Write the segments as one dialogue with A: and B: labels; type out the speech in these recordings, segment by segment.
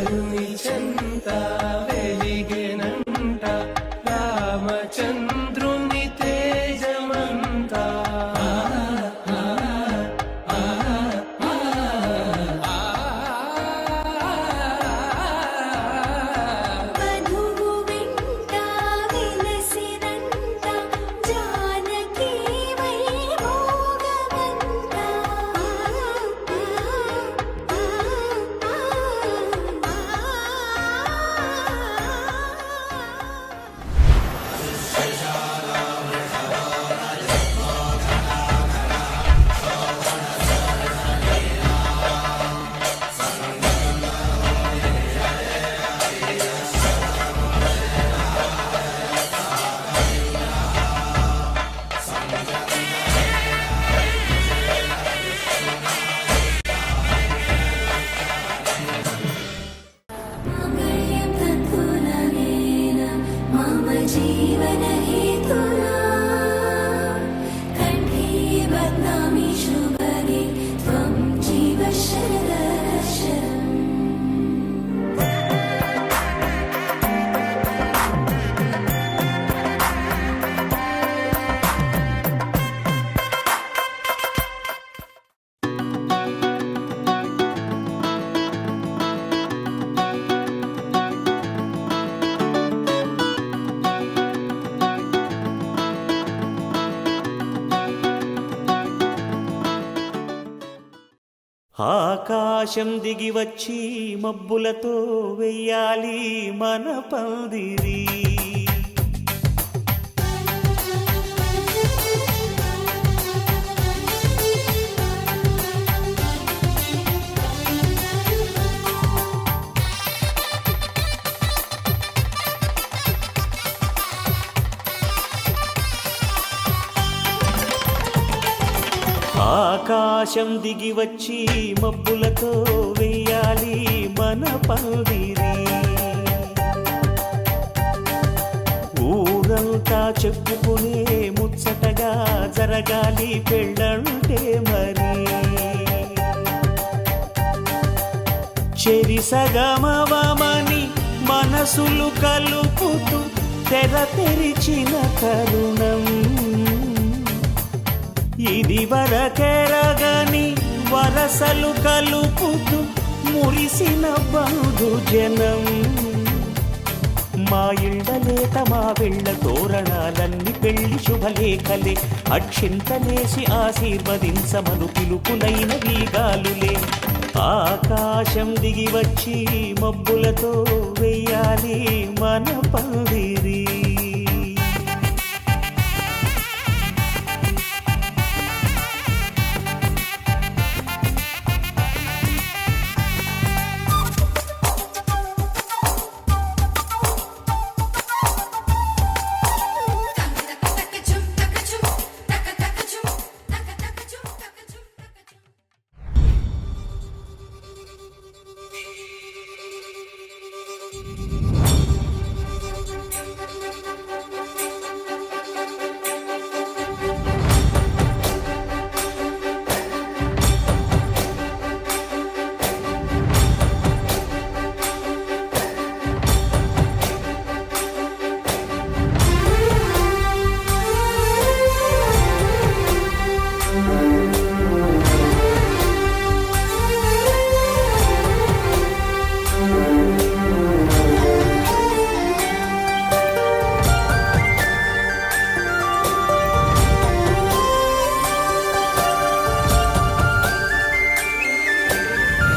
A: రాముని చెంత వెలిగెనంట రామచంద్రుని తేజమంతా.
B: ఆకాశం దిగి వచ్చి మబ్బులతో వెయ్యాలి మన పందిరి. ఆకాశం దిగి వచ్చి మబ్బులతో వెయ్యాలి మన పందిరి. ఊరంతా చెప్పుకునే ముచ్చటగా జరగాలి పెళ్ళంటే మరి. చెరిసగమవమని మనసులు కలుపుతూ తెర తెరిచిన తరుణం ఇది వరకెరగని వరసలు కలుపుతూ మురిసిన బంధుజనం. మా ఇళ్ళలేత మా వెళ్ళ తోరణాలన్నీ పెళ్లి శుభలేఖలే అక్షింతలేసి ఆశీర్వదించమను పిలుపులైన వీగాలులే. ఆకాశం దిగి వచ్చి మబ్బులతో వెయ్యాలి మన పందిరి.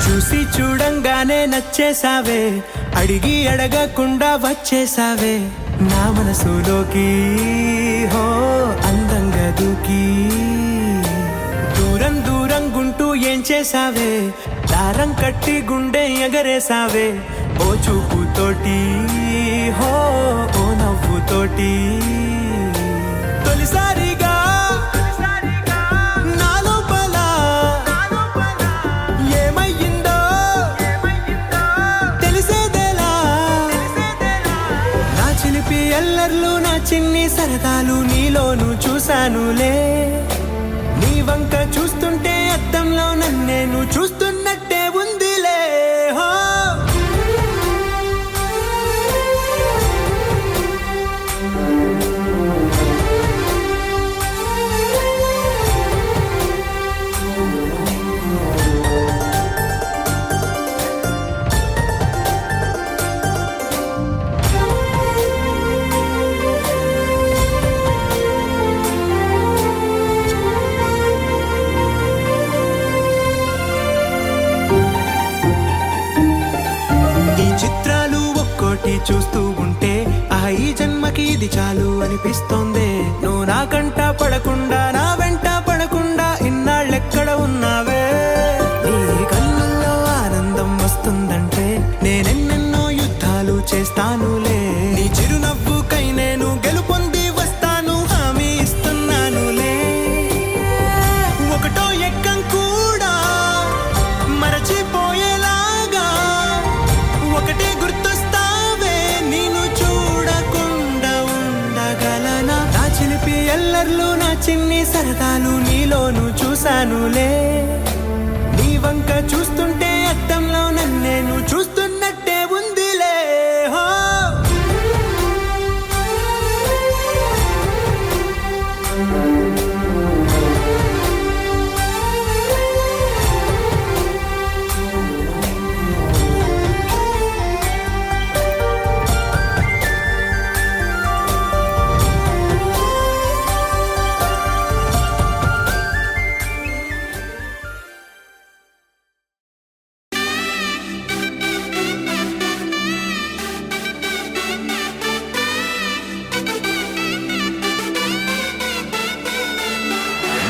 A: చూసి చూడంగానే నచ్చేసావే అడిగి అడగకుండా వచ్చేసావే నా మనసులోకి హో అందంగా దూకి. దూరం దూరం గుంటూ ఏం చేసావే దారం కట్టి గుండె ఎగరేసావే ఓ చూపుతోటి హో ఓ నవ్వుతోటి. తొలిసారిగా ఎల్లర్లు నా చిన్ని సరదాలు నీలోను చూశానులే. నీ వంక చూస్తుంటే అద్దంలో నన్నేను చూస్తున్నట్టే ఉందిలే. నాకు ఇది చాలు అనిపిస్తోంది. నువ్వు నాకంట పడకుండా నా వెంట పడకుండా ఇన్నాళ్ళెక్కడ ఉన్నావే? నీ కళ్ళల్లో ఆనందం వస్తుందంటే నేనెన్నెన్నో యుద్ధాలు చేస్తానులే. నీ చిరునవ్వుకై నేను గెలుపొంది వస్తాను, హామీ ఇస్తున్నానులే. ఒకటో ఎక్కం కూడా మరచిపోయేలాగా ఒకటే గుర్తొస్తావే, నేను చూడకుండా ఉండగలనా? నా చిలిపి ఎల్లర్లు నా చిన్ని సరదాలు నీలోను చూశానులే. నీ వంక చూస్తుంటే అద్దంలో నన్నేను చూస్తున్నట్టే ఉందిలే. హో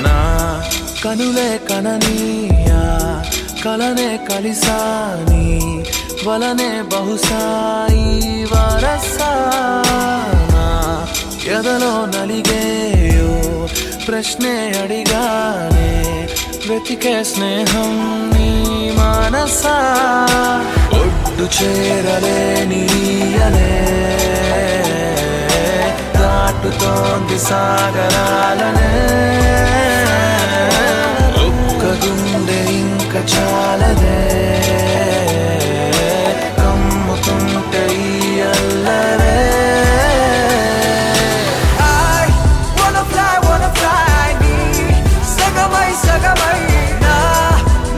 C: నా కనులే కననీయా కలనే కలిసాని వలనే బహుశాయి వరసానా ఎదలో నలిగేయో ప్రశ్నే అడిగానే వెతికే స్నేహం నీ మనసా ఒడ్డు చేరలేనీయలే దాటుతోంది సాగరాలనే ఒక్క గుండె ఇంక చాలదే కమ్ముకుంటే ఈ అల్లరే
D: సగమై నా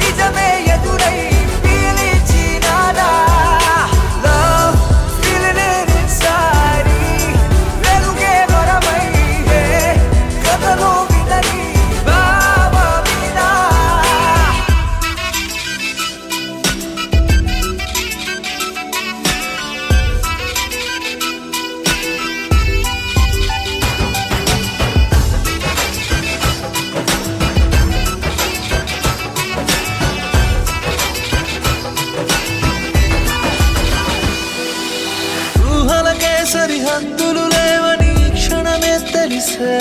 D: నిజమే ఎదురై పీలిచినాదా లవ్ feeling it inside వెలుగే వరమై కథలో వినని భావమినా
C: ఊహలకే సరిహద్దులు లేవని ఈ క్షణమే తెలిసే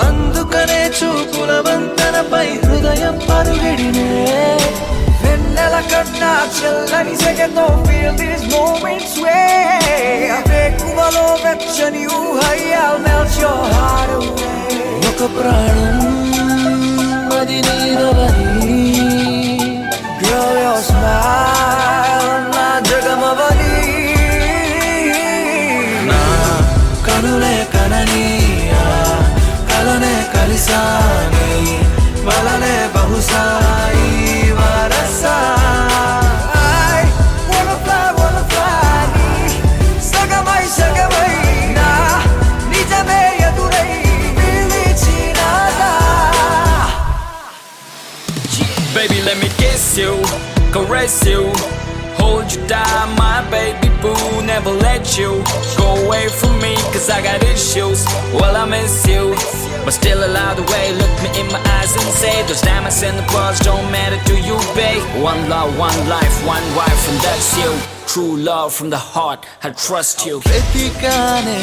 C: అందుకనే చూపుల వంతెనపై హృదయం పరుగిడినే
D: వెన్నెల కన్నా చల్లని సెగతో feel these moments way వేకువలో వెచ్చని ఊహై I'll melt your heart away
C: ఒక ప్రాణం అది నీదవని
D: Girl, your smile నా జగమవని
C: నా కనులే కననీయా కలనే కలిసాని వలనే బహుశాయి వరసా
D: I wanna fly నీ సగమై నా నిజమే ఎదురై పిలిచినాదా
E: Baby, let me kiss you, caress you, hold you down, my baby boo. Never let you go away from me, cause I got issues. Well, I miss you, but still allow the way. Look me in my eyes and say those diamonds and the pearls don't matter to you, babe. One love, one life, one wife, and that's you. True love from the heart, I trust you.
C: వెతికానే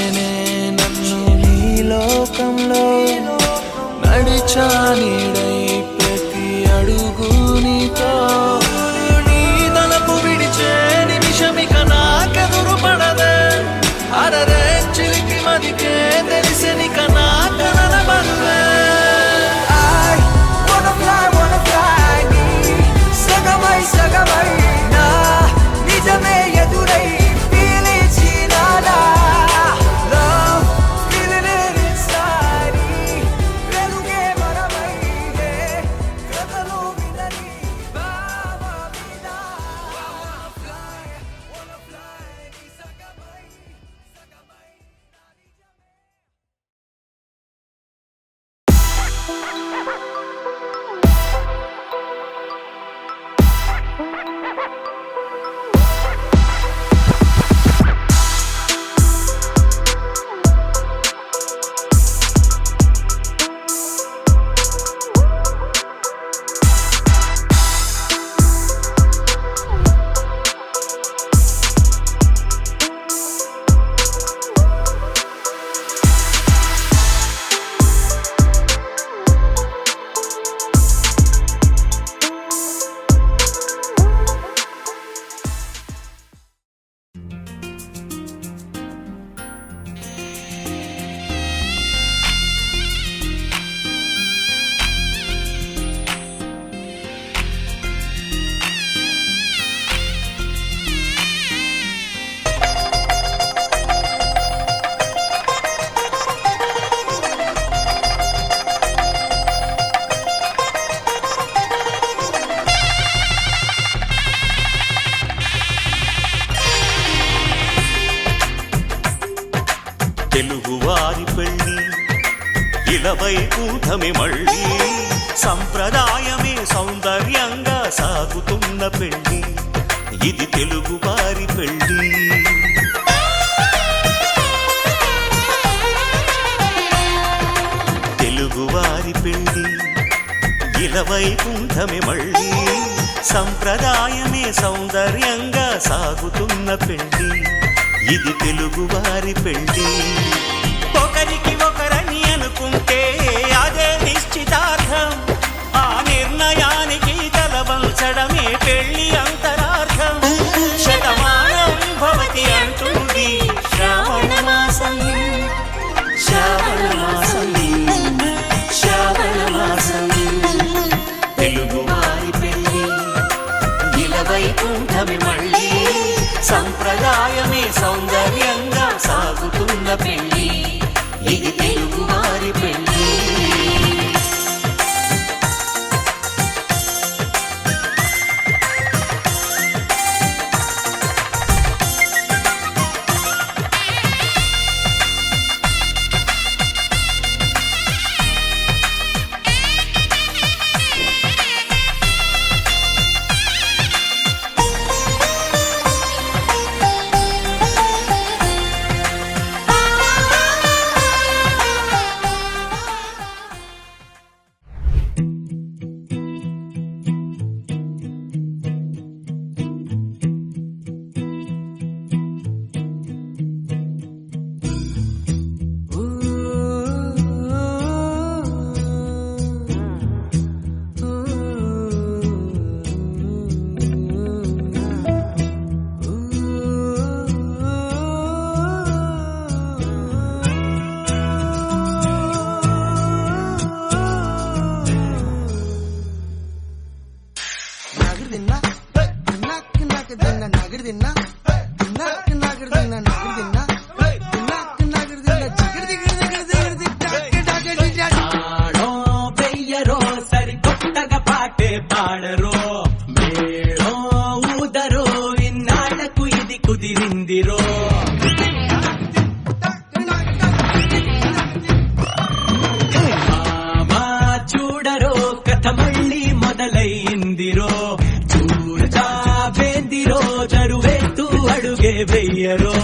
C: నన్ను నీ లోకంలో నడిచా నీడై ప్రతి అడుగు నీతో నీ తలపు విడిచే నిమిషమిక నాకెదురు పడదే అరరే చిలికి మదికే తెలిసెనిక నా కలన బరువే
D: I wanna fly నీ సగమై నా నిజమే ఎదురై పిలిచినాదా Love feeling it inside వెలుగే వరమై కథలో వినని భావమినా Wanna fly నీ సగమై నా నిజమే
B: తెలుగువారి పెళ్ళి ఇలవైకుంఠమే మళ్ళీ సంప్రదాయమే సౌందర్యంగా సాగుతున్న పెళ్ళి ఇది తెలుగువారి పెళ్ళి తెలుగువారి పెళ్ళి ఇలవైకుంఠమే మళ్ళీ సంప్రదాయమే సౌందర్యంగా సాగుతున్న పెళ్ళి ఇది తెలుగువారి పెళ్ళి ఒకరికి ఒకరని అనుకుంటే అదే నిశ్చితార్థం ఆ నిర్ణయానికి తలవంచడమే పెళ్ళి అంతరార్థం శతమానం భవతి అంటుంది శ్రావణ మాసం శ్రావణ మాసం శ్రావణ మాసం తెలుగువారి పెళ్ళి ఇలవైకుంఠమే మళ్ళీ సంప్రదాయమే సౌందర్యంగా సాగుతున్న పెళ్ళి ఇది తెలుగువారి పెళ్ళి
D: వెయ్యరో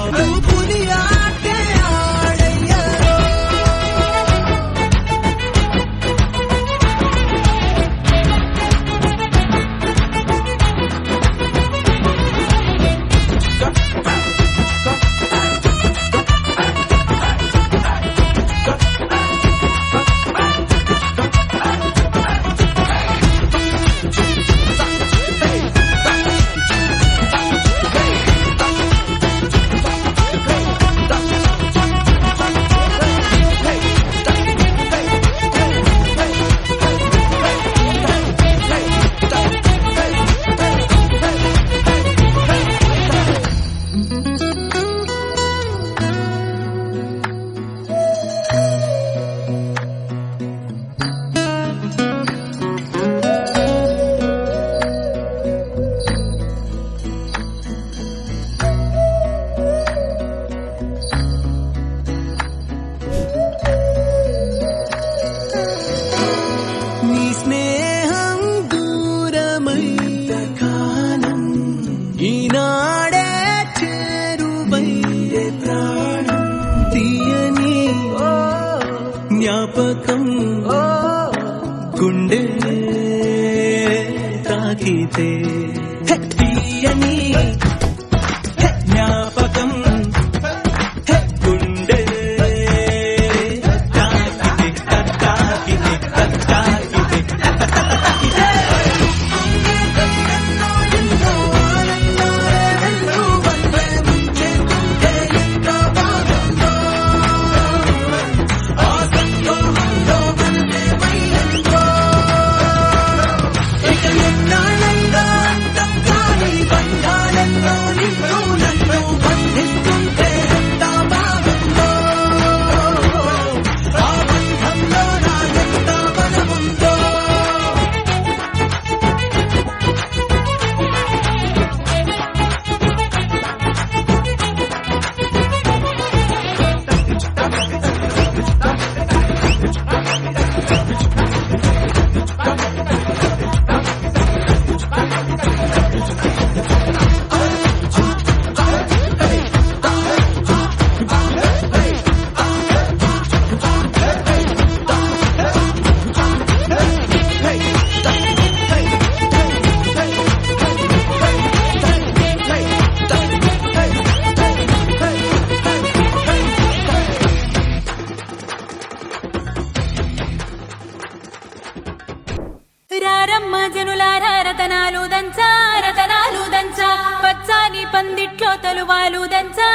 F: పందిట్లో తలువాలు దంచా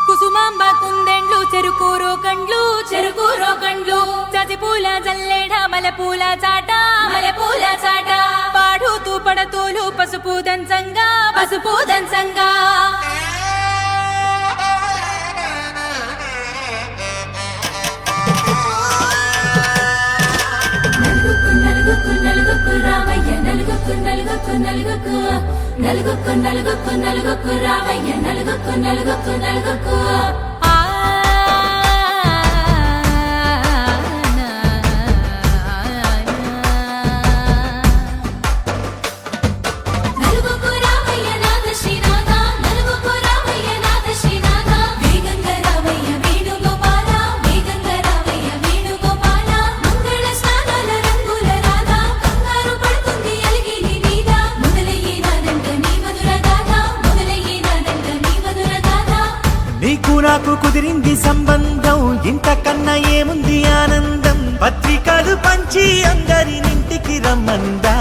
F: కుసుమాంబ కుందెండ్లు చెరుకూరో కండ్లు చతిపూల జల్లేడ మలపూల చాట పాడుతూ పడతోలు పసుపు దంచంగా నలుగుకు రామయ్య నలుగుకు రామయ్య నలుగుకు
A: నీకు నాకు కుదిరింది సంబంధం, ఇంతకన్నా ఏముంది ఆనందం. పత్రికలు పంచి అందరినింటికి రమ్మందా,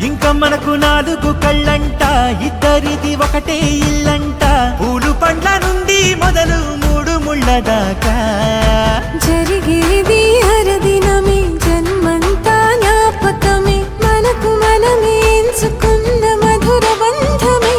A: ఇంకా మనకు 4 కళ్ళంట, ఇద్దరిది ఒకటే ఇల్లంట. పూలు పండ్ల నుండి మొదలు 3 ముళ్ళ దాకా
G: జరిగేది హరదినమే, జన్మంతా జ్ఞాపకమే, మనకు మనమే ఎంచుకున్న మధుర బంధమే.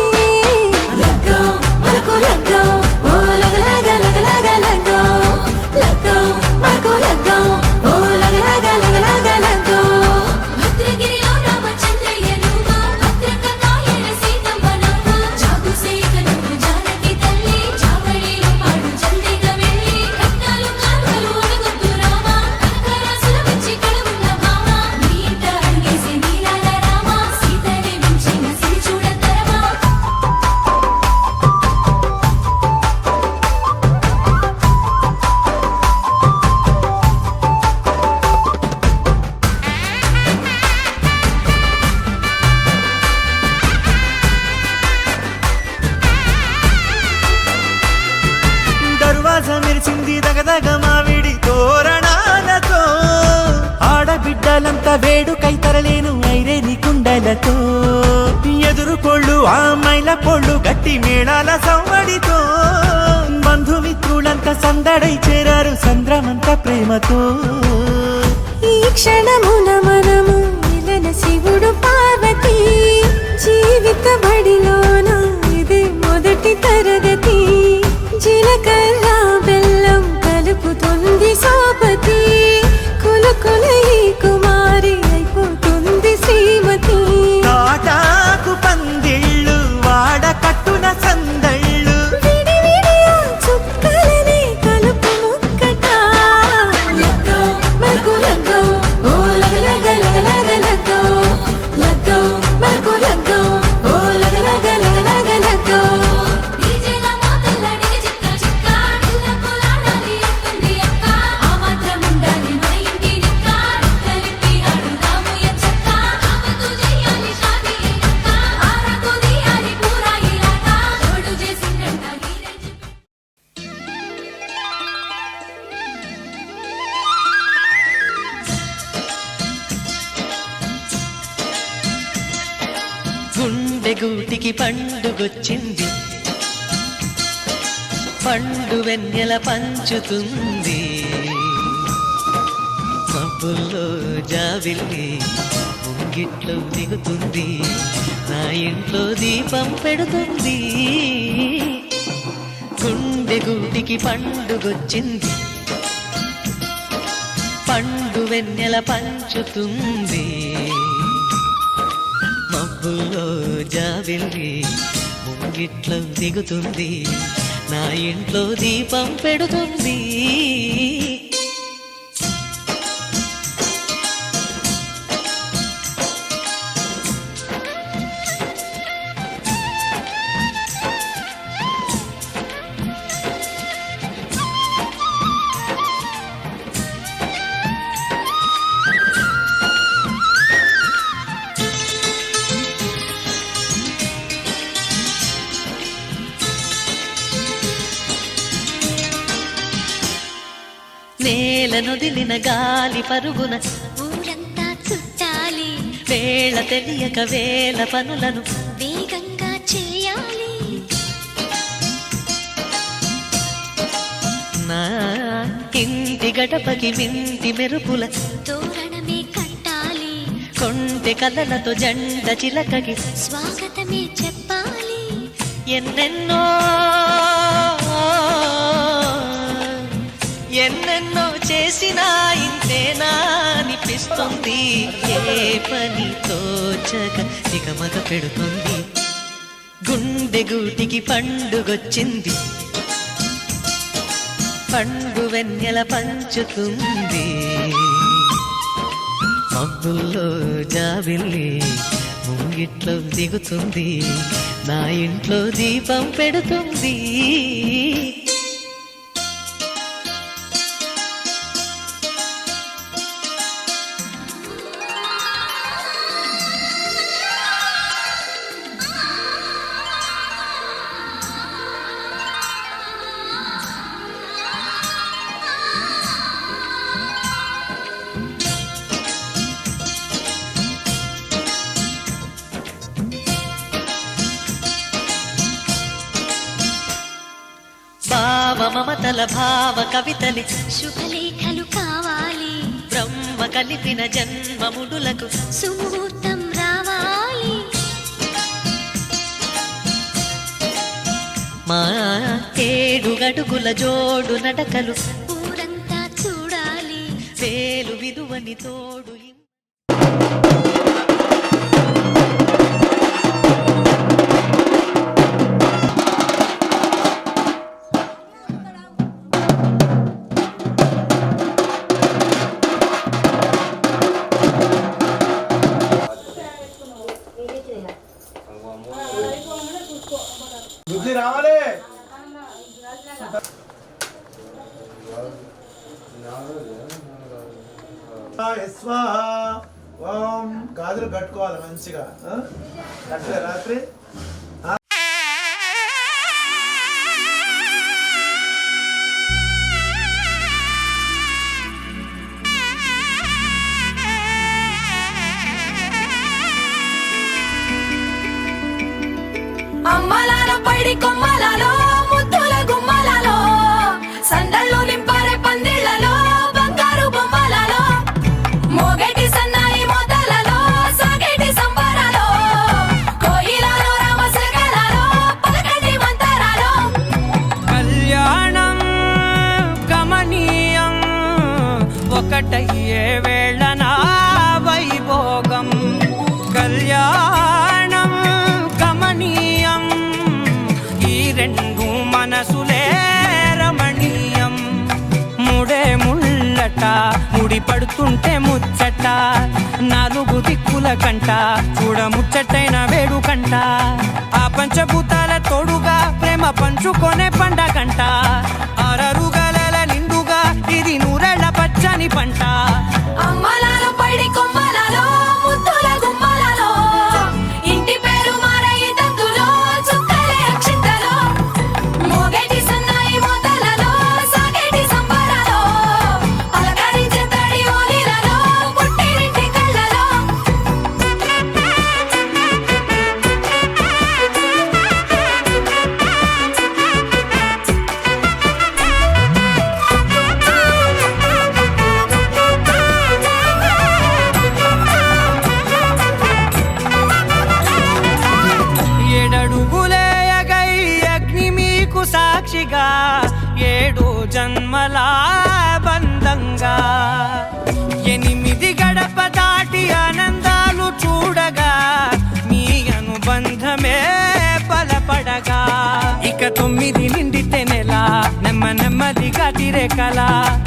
A: మెరిసింది దగదగ మావిడి తోరణాలతో, ఆడబిడ్డలంతా వేడుకై తరలేను ఐరేని కుండలతో. ఎదురుకోళ్ళు ఆ మైల పోళ్ళు గట్టి మేళాల సవ్వడితో, బంధుమిత్రులంతా సందడై చేరారు సంద్రమంత ప్రేమతో.
G: ఈ క్షణమున మనము మిలన శివుడు పార్వతి, జీవిత బడిలోన ఇది మొదటి తరగతి. జీలకర్ర బెల్లం కలుపుతుంది సోపతి, కులుకుల ఈ కుమారి అయిపోతుంది శ్రీమతి.
A: తాటాకు పందిళ్ళు వాడ కట్టున సందళ్ళు,
G: విడివిడియా చుక్కలనే కలుపు ముక్కట. మరుకు లగ్గో ఓ లగలగలగలగలగో, లగ్గో మరుకు లగ్గో ఓ లగలగలగలగలగో.
H: గుండె గూటికి పండుగొచ్చింది, పండు వెన్నెల పంచుతుంది. మబ్బుల్లో జాబిల్లి ముంగిట్లో దిగుతుంది, నా ఇంట్లో దీపం పెడుతుంది. గుండె గూటికి పండుగొచ్చింది, పండు వెన్నెల పంచుతుంది. మబ్బుల్లో జాబిల్లి ముంగిట్లో దిగుతుంది, నా ఇంట్లో దీపం పెడుతుంది. నేలనొదిలిన గాలి పరుగున
G: ఊరంతా చుట్టాలి,
H: వేళ తెలియక వేల పనులను
G: వేగంగా చేయాలి.
H: నా ఇంటి గడపకి వింటి మెరుపుల
G: తోరణమే కట్టాలి.
H: కొంటె కలలతో జంట చిలకకి
G: స్వాగతమే చెప్పాలి.
H: ఎన్నెన్నో ఎన్నెన్నో చేసినా ఇంతేనా అనిపిస్తుంది. ఏ పని తోచక ఇకమక పెడుతుంది. గుండె గూటికి పండుగొచ్చింది. పండు వెన్నెల పంచుతుంది. మబ్బుల్లో జాబిల్లి ముంగిట్లో దిగుతుంది. నా ఇంట్లో దీపం పెడుతుంది. భావ మమతల భావ కవితలి
G: శుభలేఖలు కావాలి.
H: బ్రహ్మ కలిపిన జన్మముడులకు
G: సుముహూర్తం రావాలి.
H: మా ఏడు గడుగుల జోడు నడకలు
G: ఊరంతా చూడాలి.
H: వేలు విలువని తోడు
I: బుద్ధి రావాలి. ఓం గాజులు కట్టుకోవాలి మంచిగా. కట్టలే రాత్రి
F: అమ్మలాల పైడి కొమ్మలలో ముద్దుల గుమ్మలలో సందళ్ళు నింపారే పందిళ్లలో బంగారు బొమ్మలలో మోగేటి సన్నాయి మోతలలో సాగేటి సంబరాలో కోయిలలో రామశకలలో పలకటి మంతరాలో
J: కళ్యాణం గమనీయం ఒకటయ్యే వేళ నా వైభోగం. కళ్యాణం గమనీయం ఈ రెండు మనసులే రమణీయం. ముడే ముళ్ళట ముడి పడుతుంటే ముచ్చట నాలుగు దిక్కుల కంట చూడ ముచ్చటైన వేడుకంట. ఆ పంచభూతాల తోడుగా ప్రేమ పంచుకొనే పండగంట. అరరుగలల నిండుగా ఇది నూరెళ్ళ పచ్చని పంట.
F: అమ్మలాల పైడి కొమ్మలలో ముద్దుల గుమ్మలలో ఇంటి పేరు మారయి తందులో చుక్కలే అక్షింతలో మోగేటి సన్నాయి మోతలలో సాగేటి సంబరాలో పలకరించే తడి ఓలిలలో పుట్టినింటి కళ్ళలో
J: ఏడడుగులేయగై అగ్ని మీకు సాక్షిగా ఏడు జన్మల బంధంగా 8 గడప దాటి ఆనందాలు చూడగా మీ అనుబంధమే బలపడగా. ఇక 9 నిండితే నెల నెమ్మదిగా తిరేకల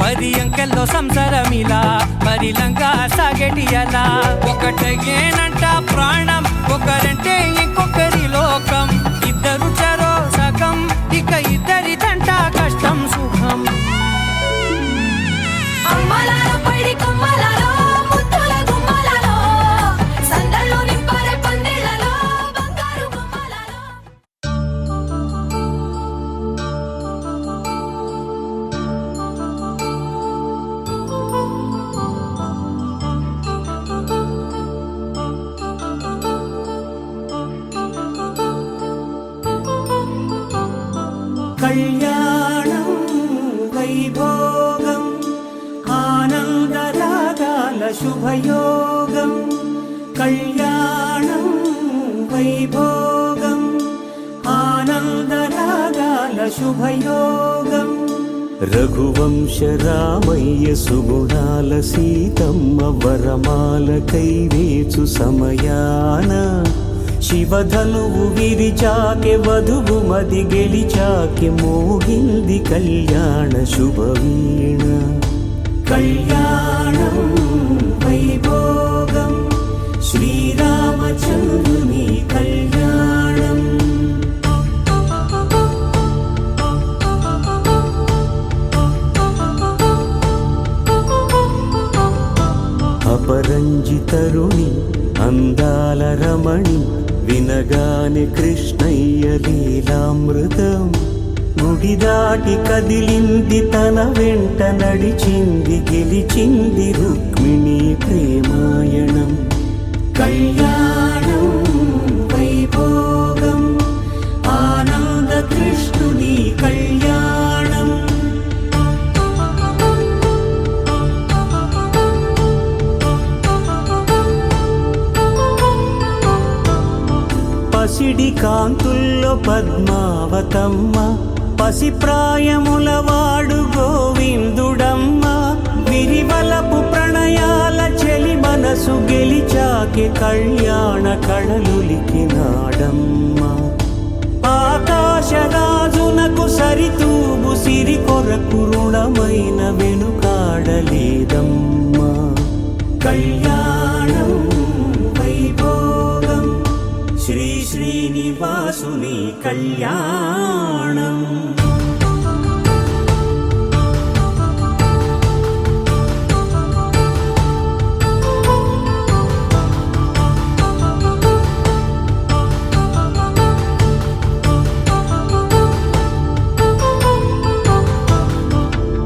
J: 10 అంకెల్లో సంసారమిలా పరిలంగా సాగేటి అలా. ఒకటేనంట ప్రాణం ఒకరంటే ఇంకొకరి లోకం. ఇద్దరు చరో సగం ఇక ఇద్దరిదంట కష్టం సుఖం.
F: అమ్మలాల పైడి కొమ్మలలో ముద్దుల గుమ్మలలో సందళ్ళు నింపారే పందిళ్లలో బంగారు బొమ్మలలో
A: శుభయోగం కళ్యాణం వైభోగం ఆనందరాగాల శుభయోగం రఘువంశ రామయ్య సుగుణాల సీతమ్మ వరమాల కైవేచు సమయాన శివధనువు విరిచాకె వధువు మది గెలిచాకె మోగింది కళ్యాణ శుభవీణ కళ్యాణం వైభోగం శ్రీరామచంద్రుని కళ్యాణం అపరంజి తరుణి అందాల రమణి వినగానే కృష్ణయ్య లీలామృతం గుడి దాటి కదిలింది తన వెంట నడిచింది గెలిచింది రుక్మిణి ప్రేమాయణం కళ్యాణం వైభోగం ఆనంద కృష్ణుని కళ్యాణం పసిడి కాంతుల్లో పద్మావతమ్మ పసిప్రాయముల వాడు గోవిందుడమ్మ విరివలపు ప్రణయాల చెలి మనసు గెలిచాకే కళ్యాణ కళలులికినాడమ్మ ఆకాశరాజునకు సరితూగు సిరి కొరకు రుణమైన వెనుకాడలేదమ్మా కళ్యాణం వైభోగం శ్రీ శ్రీనివాసుని కళ్యాణం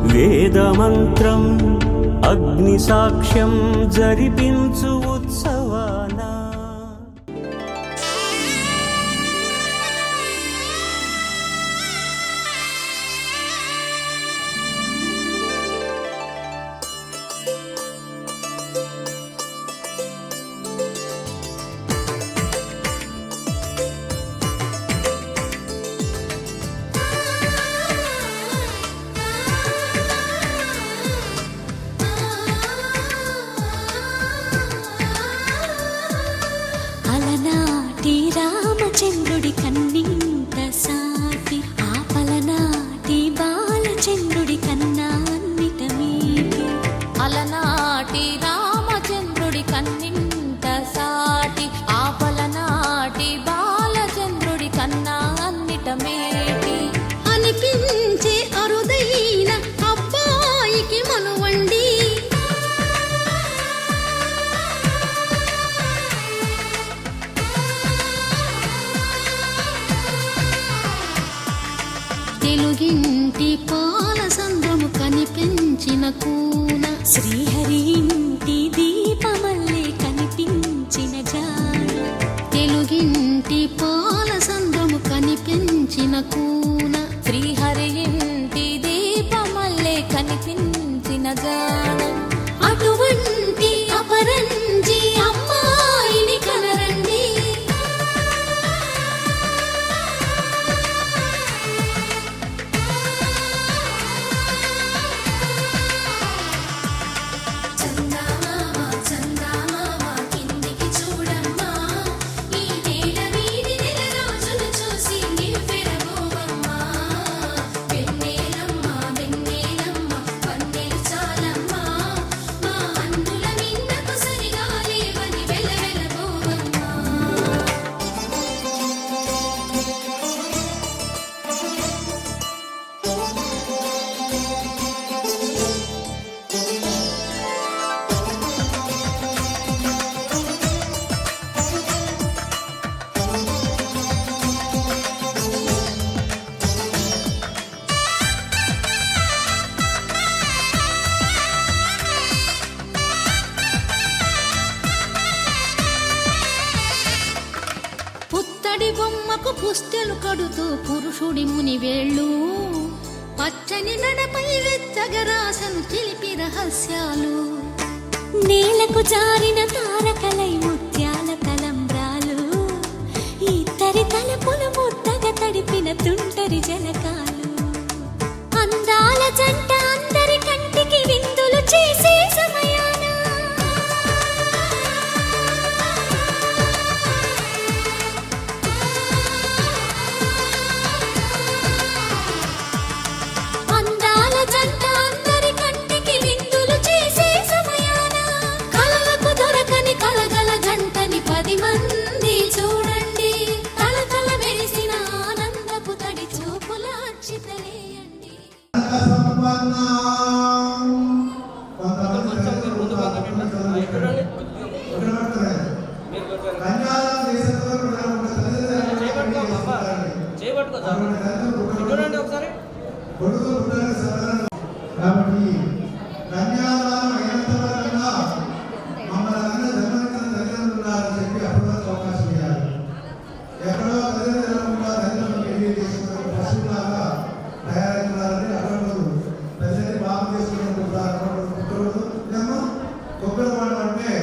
A: వేదమంత్రం అగ్ని సాక్ష్యం జరిపించు ఉత్సవానా
G: అలనాటి రామచంద్రుడి కన్నింత సాటి ఆపలనాటి బాలచంద్రుడి కన్నా అన్నిట మీటి
F: అలనాటి రామచంద్రుడి కన్నింత సాటి ఆపలనాటి బాలచంద్రుడి కన్నా అన్నిట మేటి
G: అనిపించే అరుదైన అబ్బాయికి మనువండి తెలుగింటి పాల సంద్రము కనిపించిన కూన శ్రీహరి ఇంటి దీపమల్లే కనిపించిన జాన తెలుగింటి పాల సంద్రము కనిపించిన కూన
F: శ్రీహరి ఇంటి దీపమల్లే కనిపించిన జాడ
G: అటువంటి అపరంజి అమ్మాయిని కనరండి
F: చందమామ చందమామ కిందికి చూడమ్మా ఈ నేల వీధి నెల రోజులు చూసి నివ్వెరబోవమ్మా వెన్నెలమ్మ వెన్నెలమ్మ వన్నెలు చాలమ్మా మా అన్నుల మిన్నకు సరిగా లేవని వెలవెలబోవమ్మా
G: పుత్తడి బొమ్మకు పుస్తెలు కడుతూ పురుషుడి ముని వేళ్ళు పచ్చని నడపై వెచ్చగరాసను చిలిపి రహస్యాలు నేలకు జారిన తారకలై ముత్యాల తలంబ్రాలు ఇద్దరి తలపులు ముద్దగా తడిపిన తుంటరి జలకాలు అందాల జంట అందరి కంటికి విందులు చేసే సమయాన అందాల జంట అందరి కంటికి విందులు చేసే సమయాన కలలకు దొరకని కలగల జంటని 10 మంది చూడండి కలకల మెరిసిన ఆనందపు తడి చూపుల అచ్చితలేయండి
I: కాబట్టి కన్యాదానం అయినంత వరకన్నా మమ్మల్ని జన్మనిచ్చిన తల్లిదండ్రులు ఉన్నారని చెప్పి అప్పటి వరకు అవకాశం ఇవ్వాలి. ఎక్కడో తల్లిదండ్రులు తల్లిదండ్రులు పెళ్లి చేసుకున్న పశువులాగా తయారవుతున్నారని అటువంటి తల్లిని బాగు చేసుకున్నట్టు ఏమో కొబ్బరి వాడు అంటే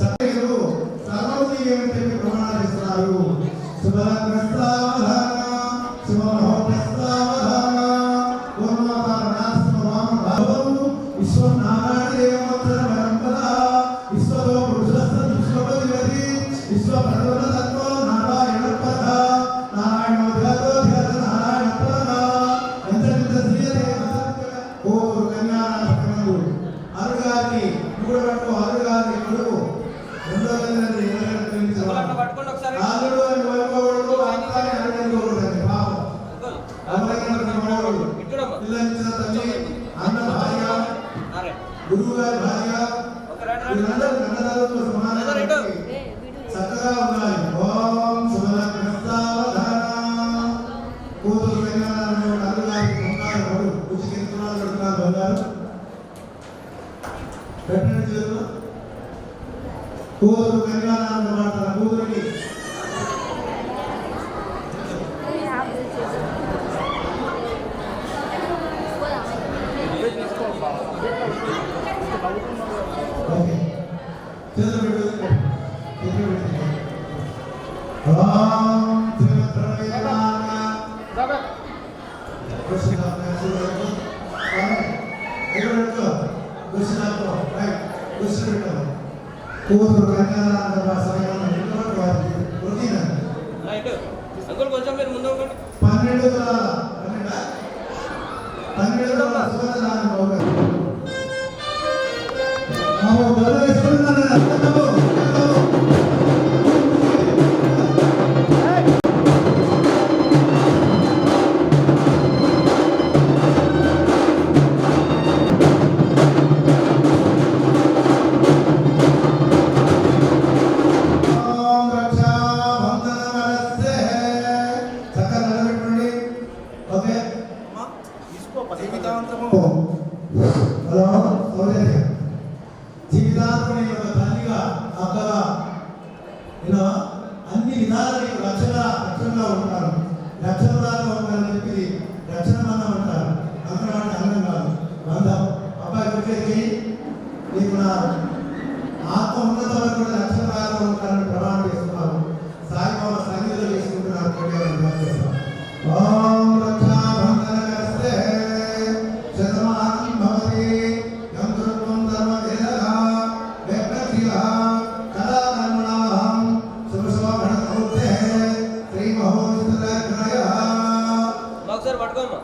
I: సభ్యులు సర్వతి ఏమని చెప్పి ప్రమాణాలు ఇస్తున్నారు. గురువు గారి భార్య వీళ్ళందరూ కన్నదాలతో సమానంగా చక్కగా ఉండాలి. ఓం శుభలగ్నస్తావధాన కూతురు కన్యాదానంలో అల్లుగారికి ఉన్నారు వాడు ఉచికించున్నారు బంగారు పెట్టండి చేతులు. కూతురు కన్యాదానంలో మాట్లాడ కూతురికి కూతురు కన్యాదాన సమయంలో కొంచెం మీరు ముందు 12 జీవితాంతం తల్లిగా అక్కగా ఇలా అన్ని విధాలు రక్షణగా ఉంటారు. రక్షణదారుగా ఉంటారని చెప్పి రక్షణ బంధం అంటారు. అందరూ అంటే అందం కాదు బంధం. అబ్బాయి వచ్చేసి నీకు నా ఆత్మ ఉన్నత వరకు కూడా రక్షణదారుగా ఉంటారని ప్రమాణం చేస్తున్నారు. సాయిబాబా సన్నిధిలో చేసుకుంటున్నారు. ఓం రక్షా బంధనకస్తే శతమానం భవతి యంత్రం ధర్మవేదః వ్యక్తశీలః కళాకర్మణాహం శుభశోభనమూర్తే శ్రీమహోత్తరగ్రయః ఒకసారి పట్టుకోమ్మా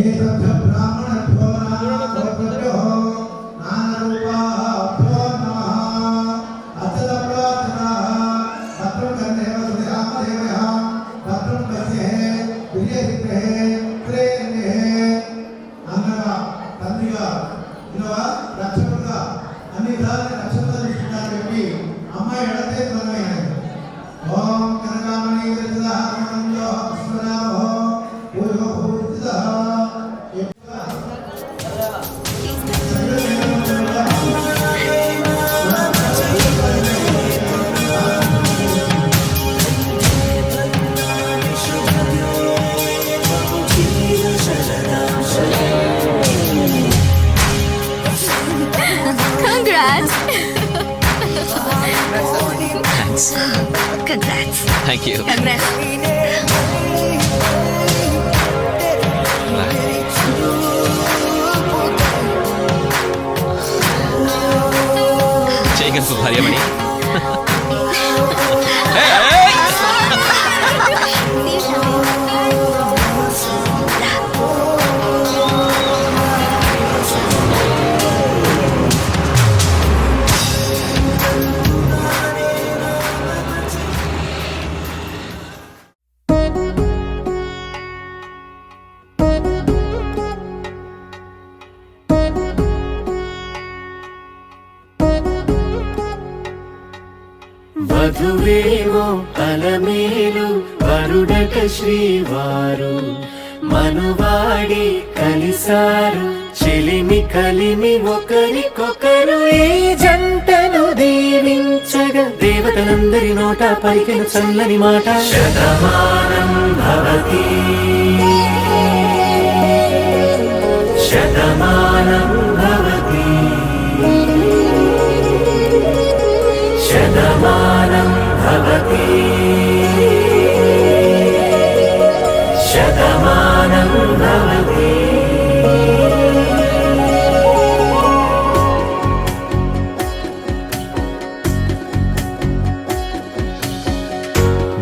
I: ఏతద్ధ బ్రాహ్మణభ్యో నామభ్యో నానరూపాభ్యో నమః అచల ప్రార్థనాః తత్రం కన్నేవ సుధామదేవః తత్రం కస్యే ప్రియహితే ప్రేమే అన్నగా తండ్రిగా ఇలా రక్షకుడుగా అన్ని విధాలుగా రక్షణతో తీసుకున్నారని చెప్పి అమ్మాయి ఎడతే త్వరమైనది. ఓం కనకామణి విరచితః స్మరామో పూర్వభూతితః
H: కంగ్రాట్స్.
K: Thank you. చేయగలసు భార్యమణి.
B: వధువేవో అలమేలు వరుడట శ్రీవారు మనువాడి కలిసారు చెలిమి కలిమి ఒకరికొకరు ఈ జంటను దీవించగా దేవతలందరి నోట పలికిన చల్లని మాట శతమానం భవతి శతమానం భవతి శతమానం భవతి శతమానం భవతి.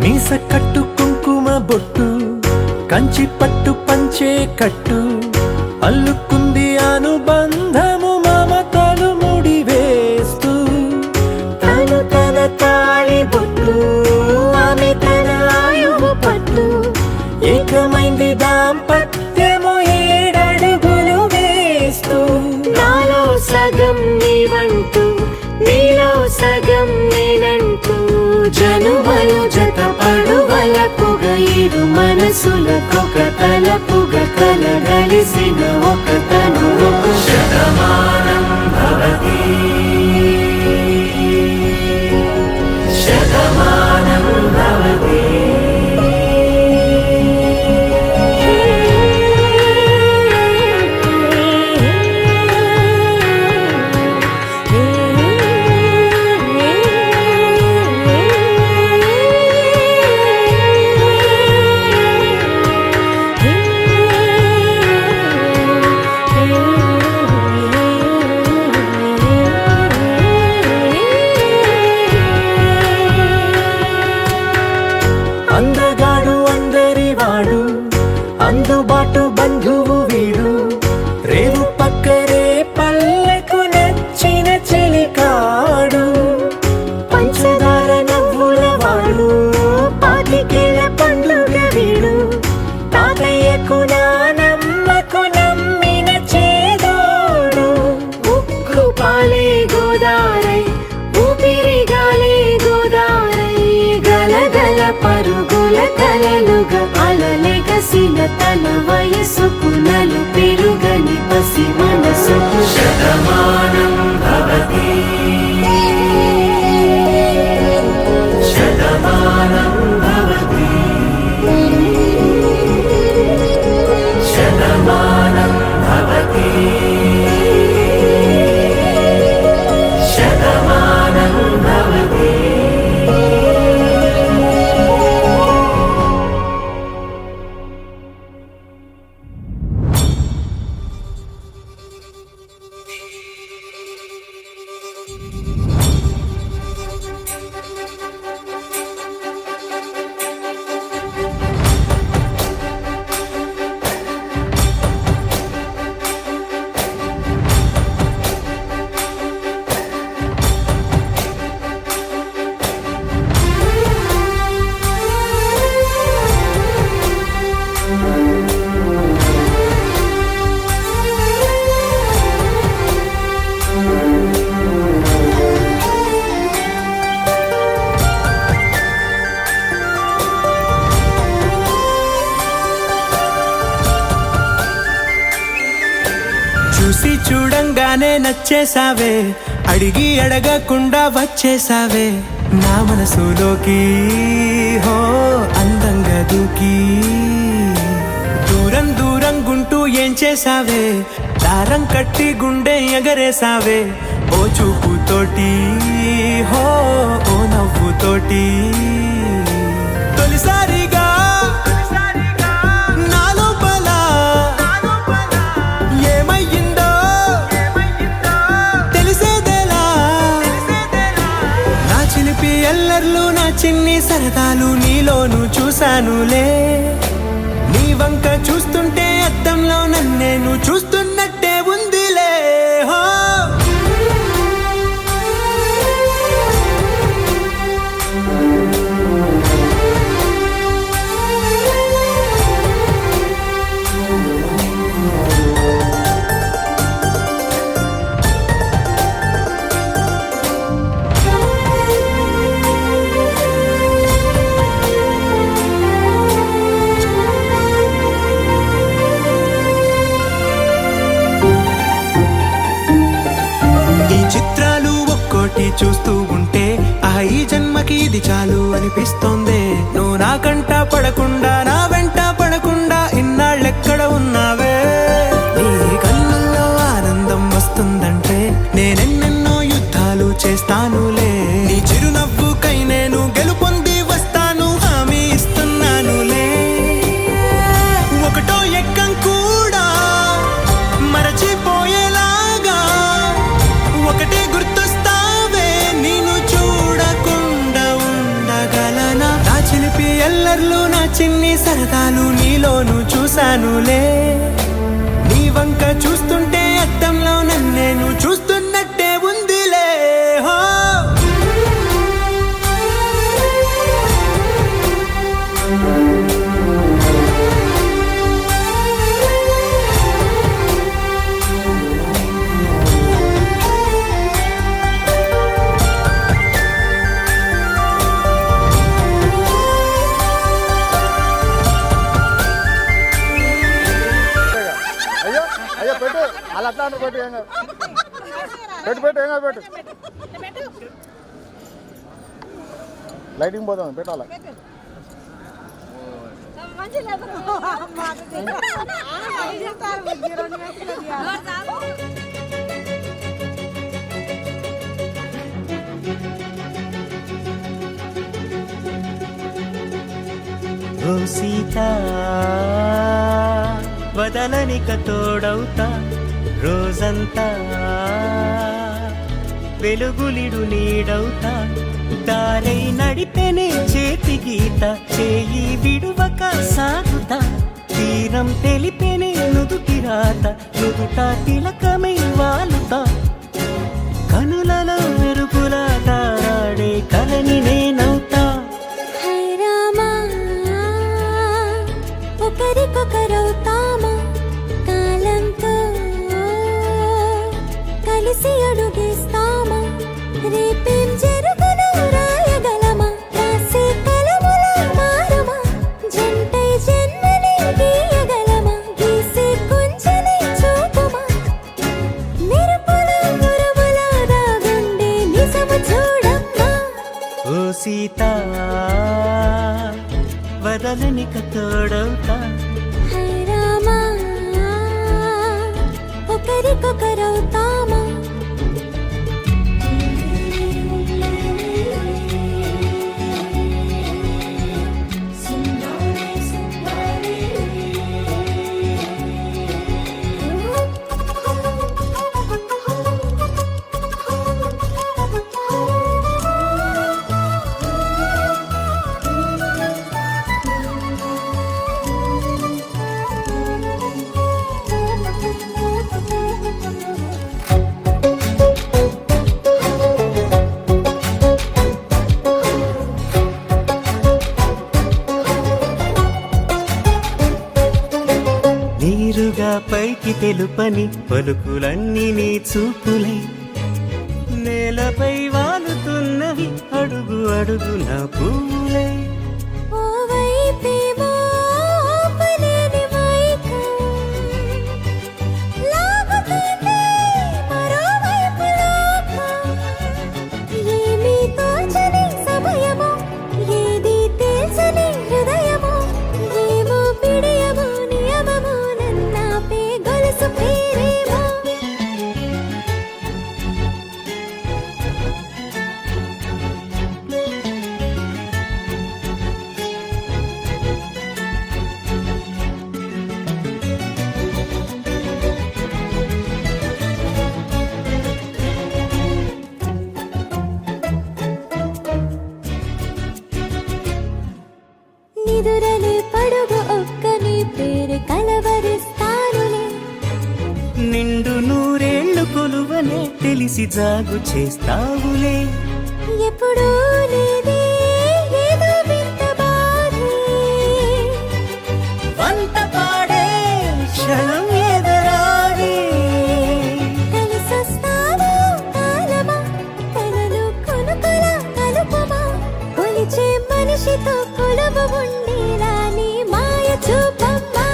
A: మీస కట్టు కుంకుమ బొట్టు కంచి పట్టు పంచే కట్టు అల్లుకుంది అనుబంధము మమతలు ముడి వేస్తూ
B: తను తన తాళి బొట్టు ఆమె తన ఆయువు పట్టు
A: ఏకమైంది దాంపత్యము 7 అడుగులు వేస్తూ
B: నాలో సగం నీవంటూ నీలో సగం నేనంటూ జనుమలు జత పడువలపుగా ఇరు మనసులకొక తలపుగా కలగలిసిన ఒక తను శతమానం భవతి శతమానం భవతి.
A: అందగాడు అందరి వాడు అందుబాటు బంధువు వీడు రేవు పక్కరే పల్లెకు నచ్చిన చెలికాడు
B: పంచదార నవ్వుల వాడు పాతికేల పండుగ వీడు తాతయ్యకు నానమ్మకు నమ్మిన చేదోడు ఉక్కు పాలే గోదారై ఊపిరిగాలే గోదారై గలగల పరుగుల కలలుగా అలలెగసిన తన వయసుకు నలు పెరుగని పసి మనసుకు శతమానం భవతి శతమానం భవతి శతమానం భవతి శతమానం భవతి.
J: చూసి చూడంగానే నచ్చేసావే అడిగి అడగకుండా వచ్చేసావే నా మనసులోకి హో అందంగా దూకి దూరం దూరం గుంటూ ఏం చేసావే దారం కట్టి గుండె ఎగరేసావే ఓ చూపుతోటి హో ఓ నవ్వుతోటి ఎల్లర్లు నా చిన్ని సరదాలు నీలోను చూశానులే. నీ వంక చూస్తుంటే అద్దంలో నన్నేను చూస్తున్నట్టే ఉందిలే. హో చిత్రాలు ఒక్కోటి చూస్తూ ఉంటే ఈ జన్మకి ఇది చాలు అనిపిస్తోంది. నువ్వు నా కంట పడకుండా నా వెంట పడకుండా ఇన్నాళ్ళెక్కడ ఉన్నావే. నీ కళ్ళల్లో ఆనందం వస్తుందంటే నేనెన్నెన్నో యుద్ధాలు చేస్తానులే. నీ చిరునవ్వుకై నేను గెలుపొంది వస్తాను హామీ ఇస్తున్నానులే. ఒకటో ఎక్కం కూడా మరచిపోయేలాగా ఒకటే గుర్తొస్తావే. నేను చూడకుండా ఉండగలనా. నా చిలిపి ఎల్లర్లు నా చిన్ని సరదాలు నీలోను చూశానులే. నీ వంక చూస్తుంటే అద్దంలో నన్నేను చూస్తున్నట్టే ఉందిలే. హో
K: పెట్టు అలా అట్లా పెట్టు ఏం కాదు. పెట్టు ఏం కాదు పెట్టు. లైటింగ్ పోతుంది పెట్టాలా.
A: ఓ సీత వదలనిక తోడవుతా రోజంతా వెలుగులిడు నీడవుతా. దారై నడిపెనే చేతి గీత చేయి విడువక సాగుతా. తీరం తెలిపెనే నుదుటి రాత నుదుట తిలకమై వాలుతా. కనులలో మెరుపులా తారాడే కలని నేనవుతా.
G: ఒకరికొకరవుతామా కాలంతో కలిసి అడుగేస్తామా. రేపేం జరుగును రాయగలమా. రాసే కలములా మారమా. జంటై జన్మని గీయగలమా. గీసే కుంచని చూపుమా. మెరుపుల మురుముల దాగుండే నిజము చూడమ్మా.
A: ఓ సీత వదలనిక తోడవుతా.
G: రామా ఒకరికొకరవుతామా.
A: నీరుగా పైకి తెలుపని పలుకులన్నీ నీ చూపులై నేలపై వాలుతున్నవి అడుగు అడుగు నా పూలై.
G: ఓవైపేమో ఆపలేని మైకం లాగుతుంది మరోవైపు లోకం. ఏమీ తోచని సమయమో ఏది తేల్చని హృదయమో. ఏమో పిడియమో నియమమో నన్నాపే గొలుసు పేరేమో. నిదురలే పడుగు ఒక్క నీ పేరు కలవరిస్తానులే.
A: నిండు నూరేళ్లు కొలువనే తెలిసి జాగు చేస్తావులే.
G: ఎప్పుడూ లేదే ఏదో వింత బాధే,
A: వంత పాడే క్షణం ఎదరాడే.
G: కలిసొస్తావా కాలమా కలలు కొనుకల కలుపమా, కొలిచే మనిషితో కొలువు ఉండేలా నీ మాయ చూపమ్మా.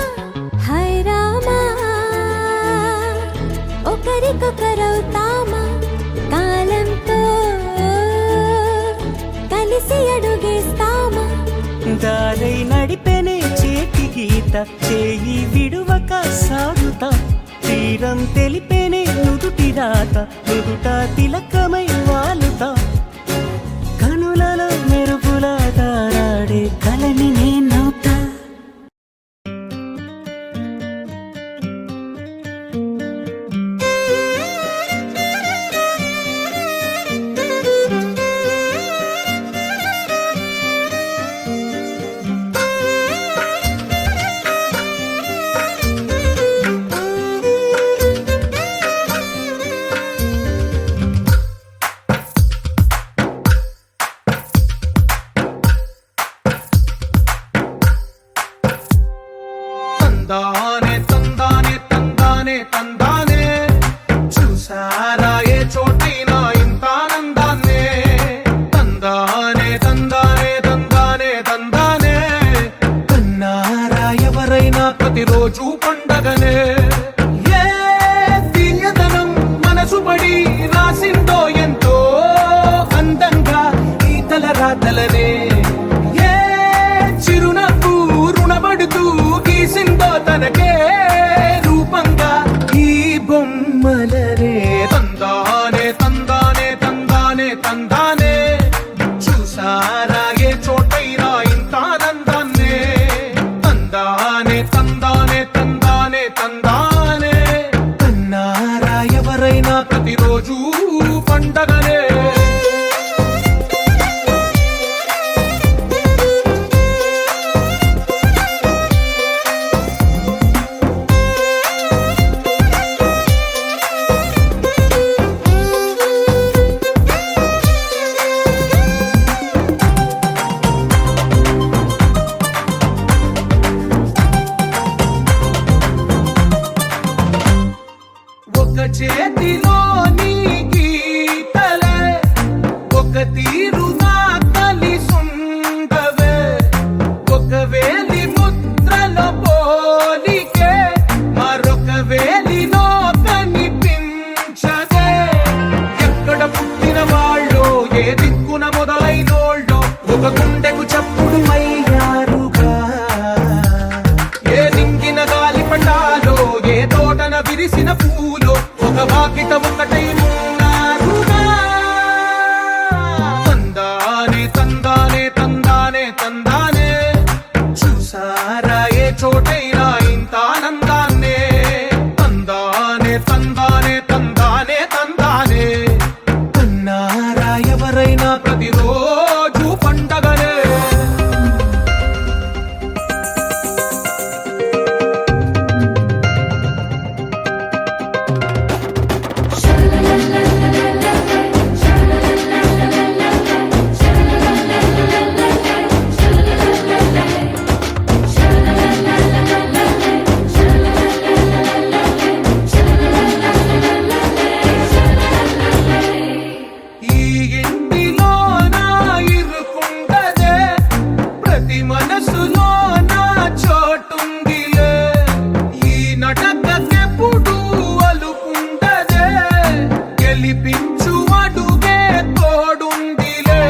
G: హై రామా ఒకరికొకరవుతామా, కాలంతో కలిసి అడుగేస్తామా.
A: దారై నడిపెనే చేతి గీత చేయి విడువక సాగుతా. తీరం తెలిపెనే నుదుటి రాత నుదుట తిలకమై వాలుతా. కనులలో మెరుపుల తారాడే కలని నేనవుతా.
C: తందానే తందానే తందానే తందానే చూసారా ఏ చోటైనా ఇంత ఆనందాన్నే. తందానే తందానే తందానే తందానే కన్నారా ఎవరైనా ప్రతిరోజు పండగనే. ఏ తీయదనం మనసు పడి రాసిందో ఎంతో అందంగా ఈ తల రాతలనే. ఏ చిరునవ్వు రుణపడుతూ గీసిందో తనకే రూపంగా ఈ బొమ్మలనే. తందానే తందానే తందానే తందానే చూసారా ఏ చోటైనా ఇంత ఆనందాన్నే. తందానే తందానే తందానే తందానే కన్నారా ఎవరైనా ప్రతిరోజు పండగనే. ఒక చేతిలో నీ గీతలే ఒక తీరుగా కలిసుండవే. ఒక వేలి ముద్రల పోలికే మరొక వేలిలో కనిపించదే. ఎక్కడ పుట్టిన వాళ్ళో ఏ దిక్కున మొదలైనోళ్ళో ఒక గుండెకు చప్పుడు అయ్యారుగా. ఏ నింగిన గాలి పటాలో ఏ తోటన విరిసిన పూలో ఒక వాకిట ఒకటై ఉన్నారుగా. తందానే తందానే తందానే తందానే చూసారా ఏ చోటైనా ఇంత ఆనందాన్నే. తందానే తందానే తందానే తందానే కన్నారా ఎవరైనా ప్రతిరోజు పండగనే. ఈ ఇంటిలో నా ఇరుకుండదే ప్రతి మనసులో నా చోటుందిలే. ఈ నటకెప్పుడు అలుకుండదే గెలిపించు అడుగే తోడుందిలే.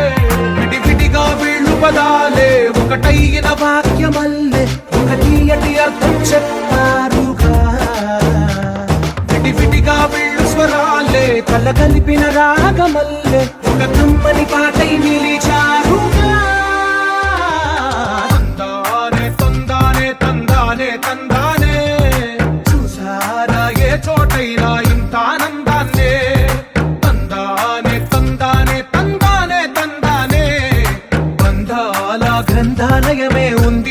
C: విడివిడిగా వీళ్ళు పదాలే ఒకటైన వాక్యమల్లే ఒక తీయటి అర్థం చెప్పారుగా. విడివిడిగా వీళ్ళు స్వరాలే కలగలిపిన రాగమల్లే ఒక కమ్మని పాటై నిలిచారుగా. తందానే తందానే తందానే తందానే చూసారా ఏ చోటైనా ఇంత ఆనందాన్నే. తందానే తందానే తందానే తందానే బంధాల గ్రంథాలయమే ఉంది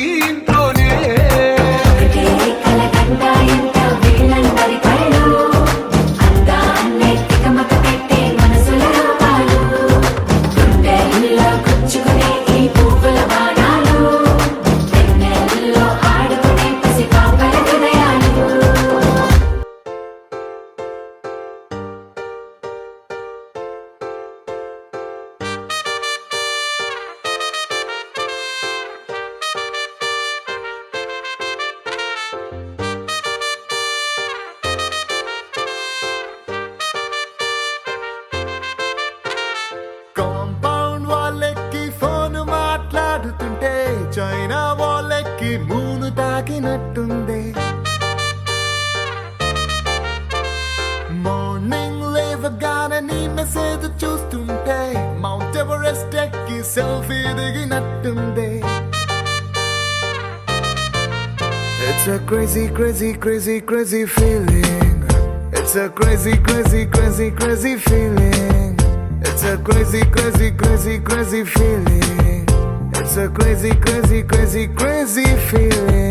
B: పెంచుకునే ఈ పువ్వుల బాణాలు వెన్నెల్లో ఆడుకునే పసిపాపల హృదయాలు
K: కాంపౌండ్ వాళ్ళెక్కి ఫోన్ మాట్లాడుతుంటే చైనా వాళ్ళెక్కి మూను తాకినట్టుంది మార్నింగ్ లేవగానే నీ మెసేజ్ చూస్తుంటే మౌంట్ ఎవరెస్ట్ ఎక్కి selfie దిగినట్టుంది. It's a crazy, crazy, crazy, crazy feeling. It's a crazy, crazy, crazy, crazy feeling. It's a crazy, crazy, crazy, crazy feeling. It's a crazy, crazy, crazy, crazy feeling.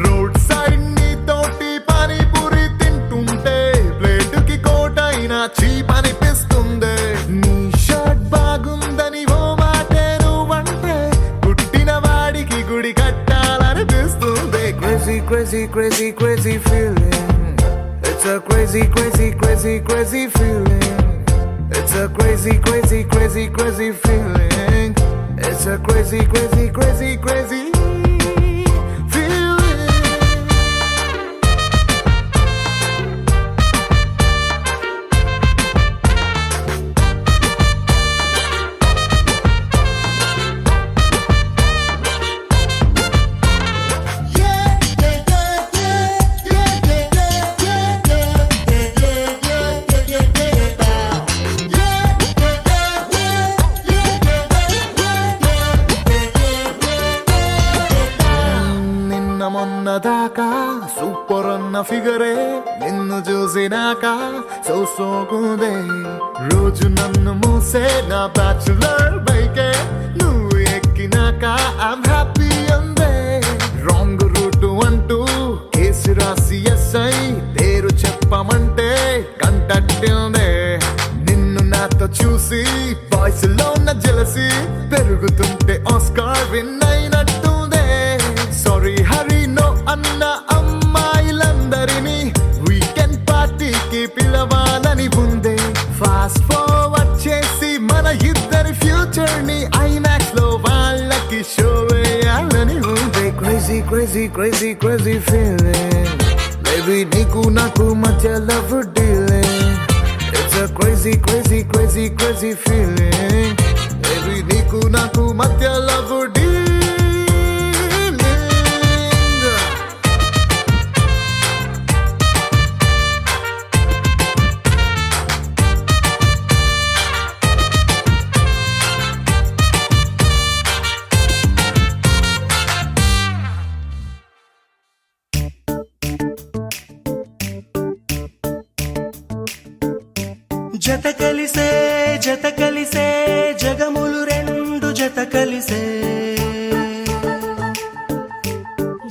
K: Road side నీ తోటి పానీపూరి తింటుంటే ప్లేటుకి కోటైనా cheap అనిపిస్తుంది. నీ shirt బాగుందని ఓ మాటే నువ్వంటే పుట్టిన వాడికి గుడి కట్టాలనిపిస్తుంది. Crazy, crazy, crazy, crazy feeling. It's a crazy, crazy, crazy, crazy feeling. It's a crazy, crazy, crazy, crazy feeling. It's a crazy, crazy, crazy, crazy feeling. నిన్న మొన్న దాకా సూపర్ అన్న ఫిగరే నిన్ను చూసినాక సోకుందే. రోజు నన్ను మూసే నా బ్యాచులర్ బైకే నువ్వు ఎక్కినాక ఐమ్ హ్యాపీ అందే. రాంగ్ రూట్ అంటూ కేసు రాసి ఎస్ఐ పేరు చెప్పమంటే కంటట్టిందే. నిన్ను నాతో చూసి బాయ్స్ లో ఉన్న జెలసీ పెరుగుతుంటే ఆస్కార్ విన్ అయినట్టుందే. సారీ హరి నో అన్న అమ్మాయిలందరినీ వీకెండ్ పార్టీకి పిలవాలని ఉందే. ఫాస్ట్ ఫార్వర్డ్ చేసి మన ఇద్దరి ఫ్యూచర్ ని ఐమాక్స్ లో వాళ్ళకి షో వేయాలని ఉందే. Crazy crazy crazy crazy feeling baby నీకు నాకు మధ్య love dealing. It's a crazy crazy crazy crazy feeling. Baby నీకు నాకు మధ్య లవ్ డీలింగ్.
A: జత కలిసే జత కలిసే జగములు రెండు జత కలిసే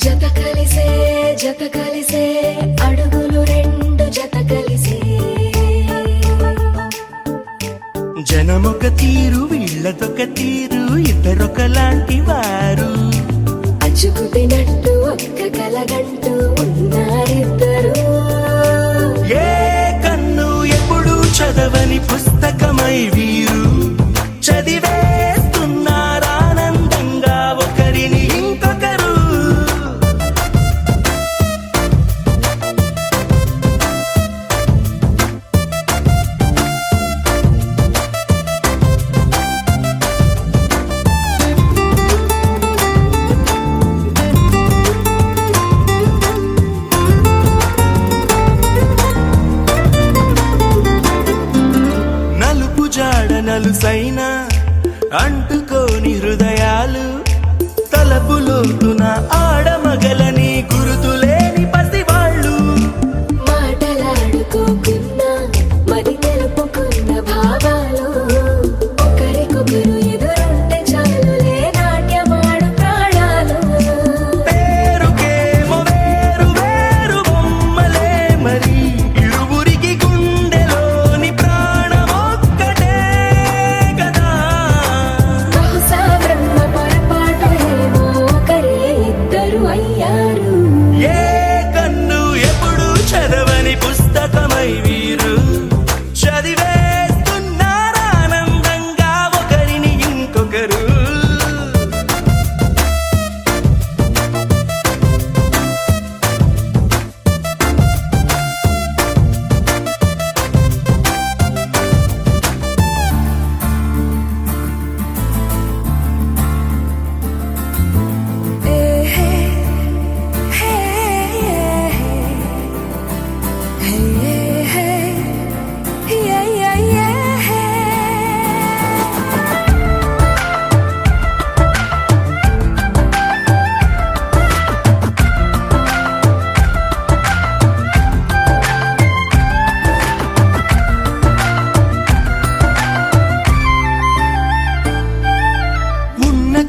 B: జత కలిసే జత కలిసే అడుగులు రెండు జత కలిసే
A: జనమొక తీరు వీళ్ళదొక తీరు ఇద్దరొకలాంటి వారు.
B: అచ్చుకుతినట్టు ఒక్క కలగంటూ ఉన్నారిద్దరు.
A: ఏ కన్ను ఎప్పుడు చదవని పుస్తకమై వీరు చదివేస్తున్నారానందంగా ఒకరిని ఇంకొకరు. నలుసైన అంటుకోని హృదయాలు తలపులోతున ఆడమగలని గురుతులేని పసివాళ్ళు.
B: మాటలాడుకోకున్న మరి తెలుపుకున్న భావాలు ఒకరికొకరు ఎదురుంటే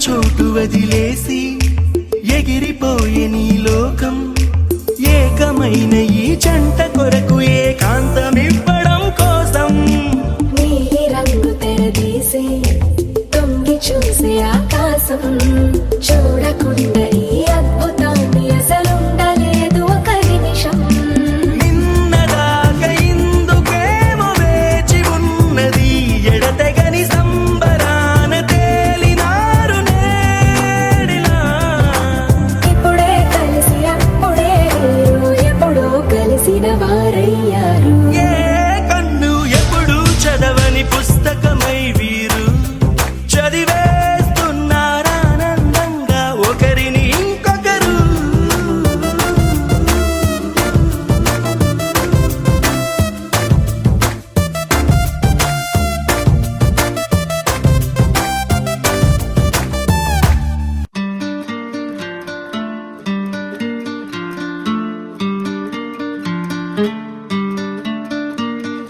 A: చోటు వదిలేసి ఎగిరిపోయే నీ లోకం ఏకమైన ఈ జంట కొరకు ఏకాంతమివ్వడం కోసం
B: నీలి రంగు తెరదీసి తొంగి చూసే ఆకాశం చూడకుండా ఈ అద్భుతాన్ని అసలుండలేదు ఒక నిమిషం
A: నిన్నదాకా ఇందుకేమో వేచి ఉన్నది ఎడతెగని సంబరాన తేలినారు నేడిలా
B: ఇప్పుడే కలిసి అప్పుడే వీరు ఎప్పుడో కలిసిన వారయ్యారు
A: ఏ కన్ను ఎప్పుడు చదవని పుస్తకమై వీరు చదివేస్తున్నారానందంగా ఒకరిని ఇంకొకరు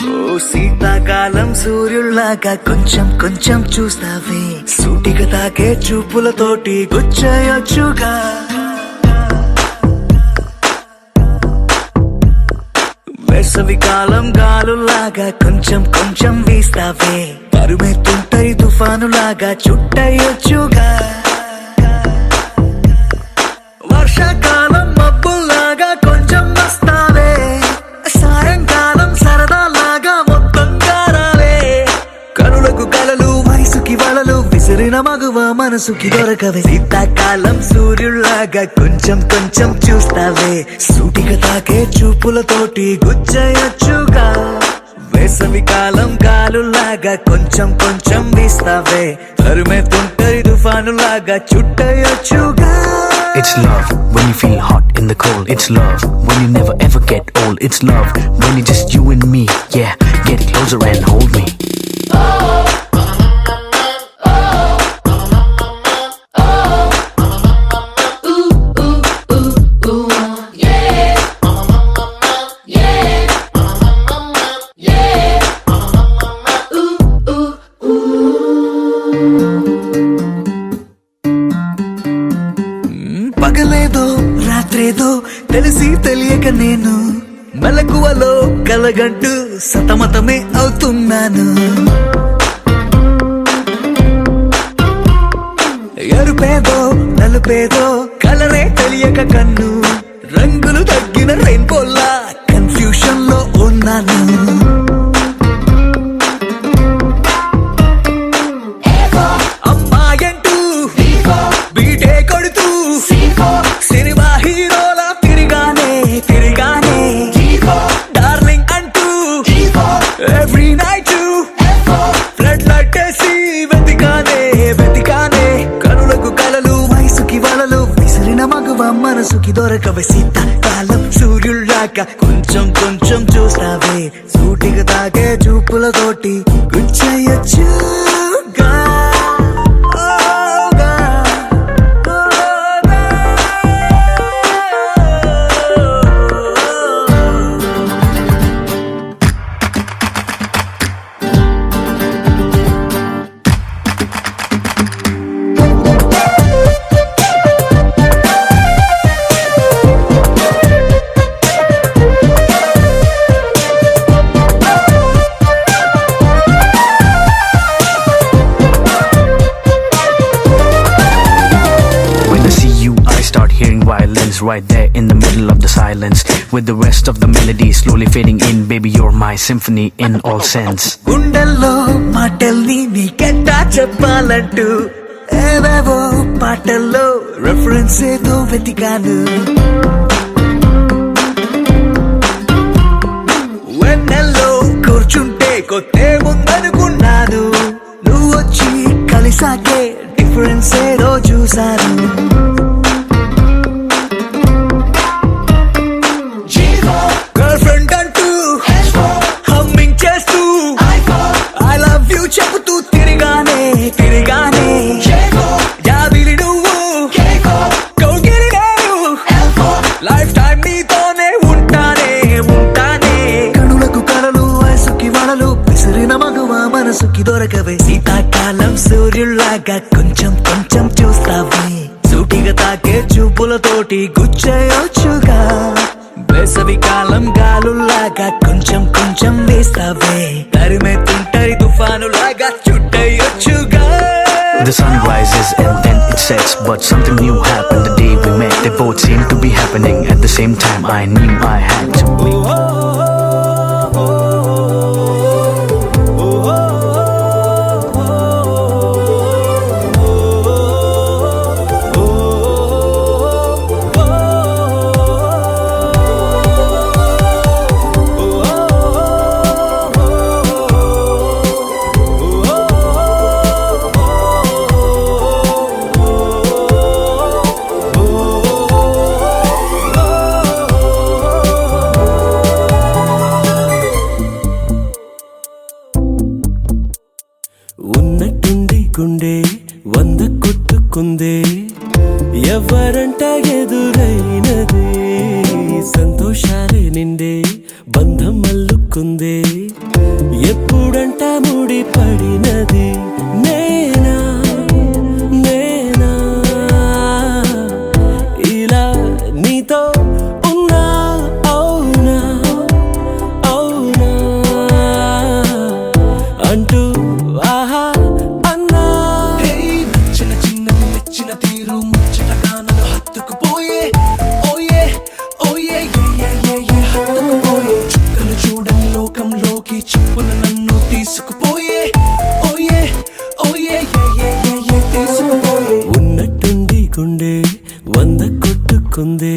D: ఓ శీతాకాలం సూర్యుల్లాగా కొంచెం కొంచెం చూస్తావే సూటిగా తాకే చూపులతోటి గుచ్చేయొచ్చుగా వేసవి కాలం గాలులాగా కొంచెం కొంచెం వీస్తావే పరుమెత్తుంటాయి తుఫానులాగా చుట్టయొచ్చుగా వర్షాకాలం మబ్బుల్లాగా కొంచెం వస్తావే సాయంకాలం సరదాలాగా మొత్తంగా రావే కనులకు కలలు వయసుకి వలలు విసిరిన మగువ మనసుకి దొరకవే శీతాకాలం సూర్యుల్లాగా కొంచెం కొంచెం చూస్తావే సూటిగా తాకే చూపులతోటి గుచ్చేయొచ్చుగా వేసవి కాలం గాలులాగా కొంచెం కొంచెం వీస్తావే తరుమెత్తుంటాయి తుఫానులాగా చుట్టయొచ్చుగా
J: It's love when you feel hot in the cold. It's love when you never ever get old. It's love when it's just you and me. Yeah, get closer and hold me.
D: పగలేదో రాత్రేదో తెలిసి తెలియక నేను మెలకువలో కలగంటూ సతమతమే అవుతున్నాను ఎరుపేదో నలుపేదో కలరే తెలియక కన్ను రంగులు తగ్గిన రెయిన్బోలా confusion లో ఉన్నాను అమ్మాయంటూ బీటే కొడుతూ సినిమా హీరోలా తిరిగానే డార్లింగ్ అంటూ ఎవ్రీ నైట్ ఫ్లడ్ లైట్ వేసి వెతికానే కనులకు కలలు వయసుకి వలలు విసిరిన మగువ మనసుకి దొరకవే శీతాకాలం సూర్యుల్లాగా కొంచెం కొంచెం చూస్తావే సూటిగా తాగే చూపులతోటి గుచ్చేయొచ్చుగా
J: Right there in the middle of the silence with the rest of the melody slowly fading in. Baby, you're my symphony in all sense.
D: గుండెల్లో మాటల్ని నీకెట్టా చెప్పాలంటూ ఏవేవో పాటల్లో రెఫరెన్స్ ఏదో వెతికాను వెన్నెల్లో కూర్చుంటే కొత్తే ముందనుకున్నాను నువ్వు వచ్చి కలిసాకే డిఫరెన్స్ ఏదో చూశాను గర్ల్ ఫ్రెండ్ అంటూ హమ్మింగ్ చేస్తూ ఐ లవ్ యూ చెబుతూ తిరిగానే యాదిలి నువ్వు కౌగిలి నేను లైఫ్ టైం నీతోనే ఉంటానే కనులకు కలలు వయసుకి వలలు విసిరిన మగువ మనసుకి దొరకవే శీతాకాలం సూర్యుల్లాగా లాగా కొంచెం కొంచెం చూస్తావే సూటిగా తాకే చూపులతోటి గుచ్చేయొచ్చుగా వేసవి కాలం గాలుల్లాగా కొంచెం కొంచెం వేస్తావే తరిమే తుంటరి తుఫాను లాగా చుట్టయొచ్చుగా.
J: The sun rises and then it sets, but something new happened the day we met. They both seemed to be happening at the same time. I knew I had to be.
A: ఉన్నట్టుండి గుండె 100 కొట్టుకుందే ఎవరంట ఎదురైనది సంతోషాలే నిండే బంధం అల్లుకుందే ఎప్పుడంట ముడి పడినది నేనా నేనా ఇలా నీతో ఉన్నా అవునా అవునా అంటూ ఆహా అన్నా
C: నచ్చిన చిన్నది మెచ్చిన తీరు ముచ్చటగా నన్ను హత్తుకుపోయే ఓయే ఓయే హత్తుకుపోయే చుక్కలు చూడని లోకంలోకి చెప్పులు నన్ను తీసుకుపోయే ఓయే ఓయే తీసుకుపోయే.
A: ఉన్నట్టుండి గుండె 100 కొట్టుకుందే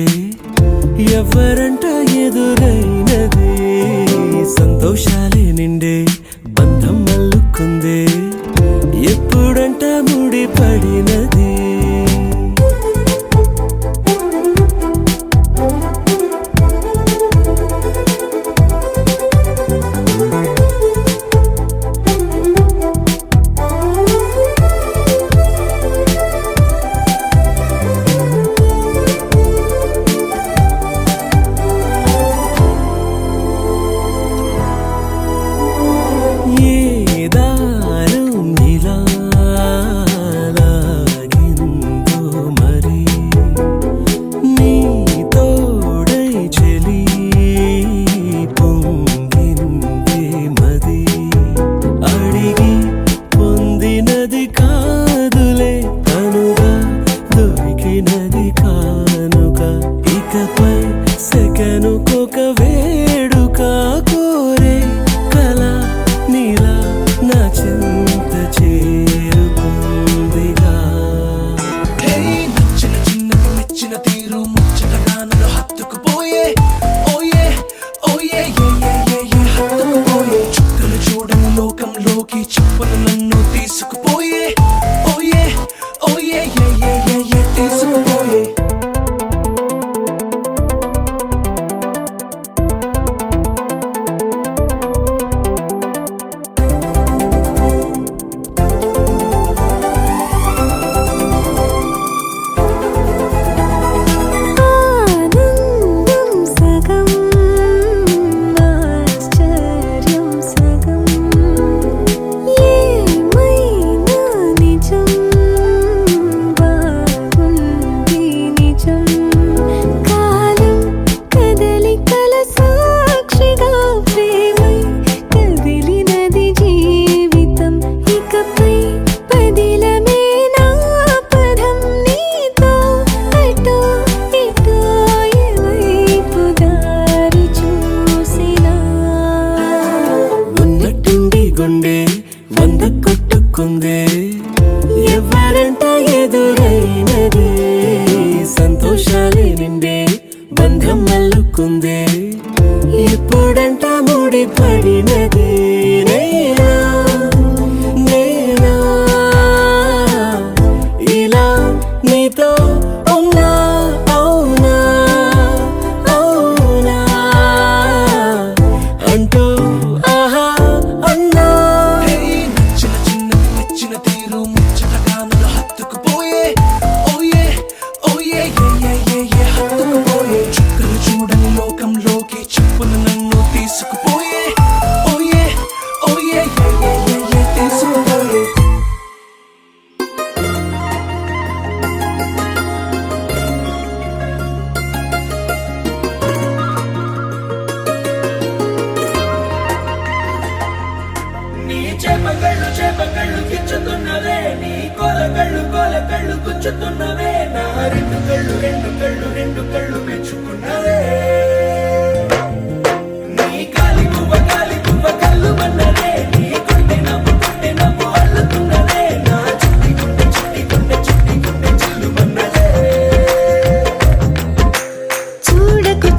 A: ఎవరంట ఎదురైనది సంతోషాలే నిండే బంధం అల్లుకుందే ఎప్పుడంట ముడి పడినది. ఏ దారం ఇలా లాగిందో మరి నీ తోడై చెలి పొంగిందే మది అడిగి పొందినది కాదులే తనుగా దొరికినది కానుక ఇకపై సెకనుకొక వేడుక కోరే కళ నీలా నా చింత చేరుకుందిగా.
C: నచ్చిన చిన్నది మెచ్చిన తీరు ముచ్చటగా నన్ను హత్తుకుపోయే ఓయే ఓయే హత్తుకుపోయే చుక్కలు చూడని లోకంలోకి చెప్పులు నన్ను తీసుకుపోయే ఓయే ఓయే తీసుకుపోయే.
G: ఆనందం సగం ఆశ్చర్యం సగం ఏమైనా నిజం బాగుంది నిజం కాలం కదలికల సాక్షిగా ప్రేమై కదిలినది జీవితం ఇకపై పదిలమే నా పదం నీతో అటో ఇటో ఎవైపు దారి చూసినా.
A: ఉన్నట్టుండి గుండె 100 కొట్టుకుందే ఎవరంట ఎదురైనది సంతోషాలే నిండే బంధం అల్లుకుందే ఎప్పుడంట ముడి పడినది నేనా నేనా ఇలా నీతో ఉన్నా అవునా అవునా అంటూ ఆహా అన్నా.
C: నచ్చిన చిన్నది మెచ్చిన తీరు ముచ్చటగా నన్ను హత్తుకుపోయే ఓయే ఓయే హత్తుకుపోయే చుక్కలు చూడని లోకంలోకి చెప్పులు నన్ను తీసుకుపోయే ఓయే ఓయే తీసుకుపోయే. నీ కోల కళ్ళు గుచ్చుతున్నవే నా రెండు కళ్ళు మెచ్చుకున్నవే నీ కాలి పువ్వ కళ్ళు మన్నదే నీ కొంటె నవ్వు అల్లుతున్నదే నా చిట్టి గుండె చిల్లు మన్నదే
G: చూడకు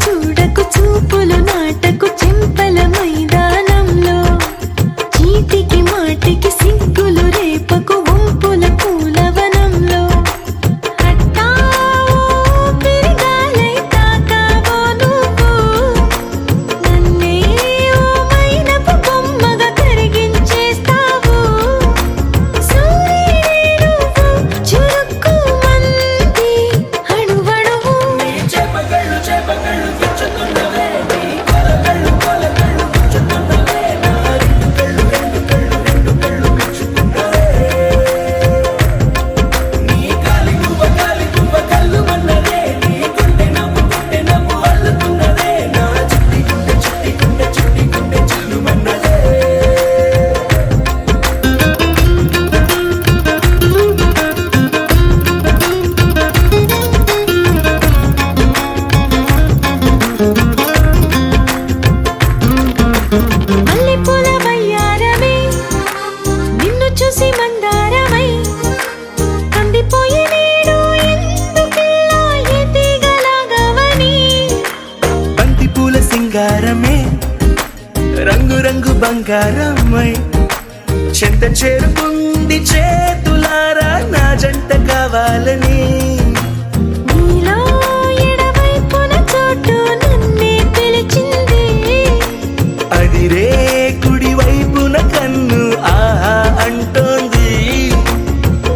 G: చూపులు నాటకు చెంపల మైదానంలో చీటికి మాటికి సిగ్గులు రేపకు వంపుల పూలవనంలో హట్టావో పెరిగాలై తాకావో నువ్వు నన్నే ఓ మైనపు బొమ్మగా కరిగించేస్తావు సూర్యుడే నువ్వు చురుక్కు మంది అణువణువు
C: చేపకళ్ళు గుచ్చుతున్నవే నీ కోల కళ్ళు గుచ్చుతున్నవే నా రెండు కళ్ళు మెచ్చుకున్నవే నీ కాలి పువ్వ కళ్ళు మన్నదే నీ కొంటె నవ్వు అల్లుతున్నదే నా చిట్టి గుండె చిల్లు మన్నదే
G: మల్లెపూల వయ్యారమే నిన్ను చూసి మందారమై కందిపోయి నేడు ఎందుకిలా ఎదిగలాగవని
A: బంతి పూల సింగారమే రంగు బంగారమై చెంత చేరుకుంది చేతులారా నా జంట కావాలని
G: నీలో ఎడవైపున చోటు నన్నే పిలిచింది
A: అదిరే కుడి వైపున కన్ను ఆహా అంటోంది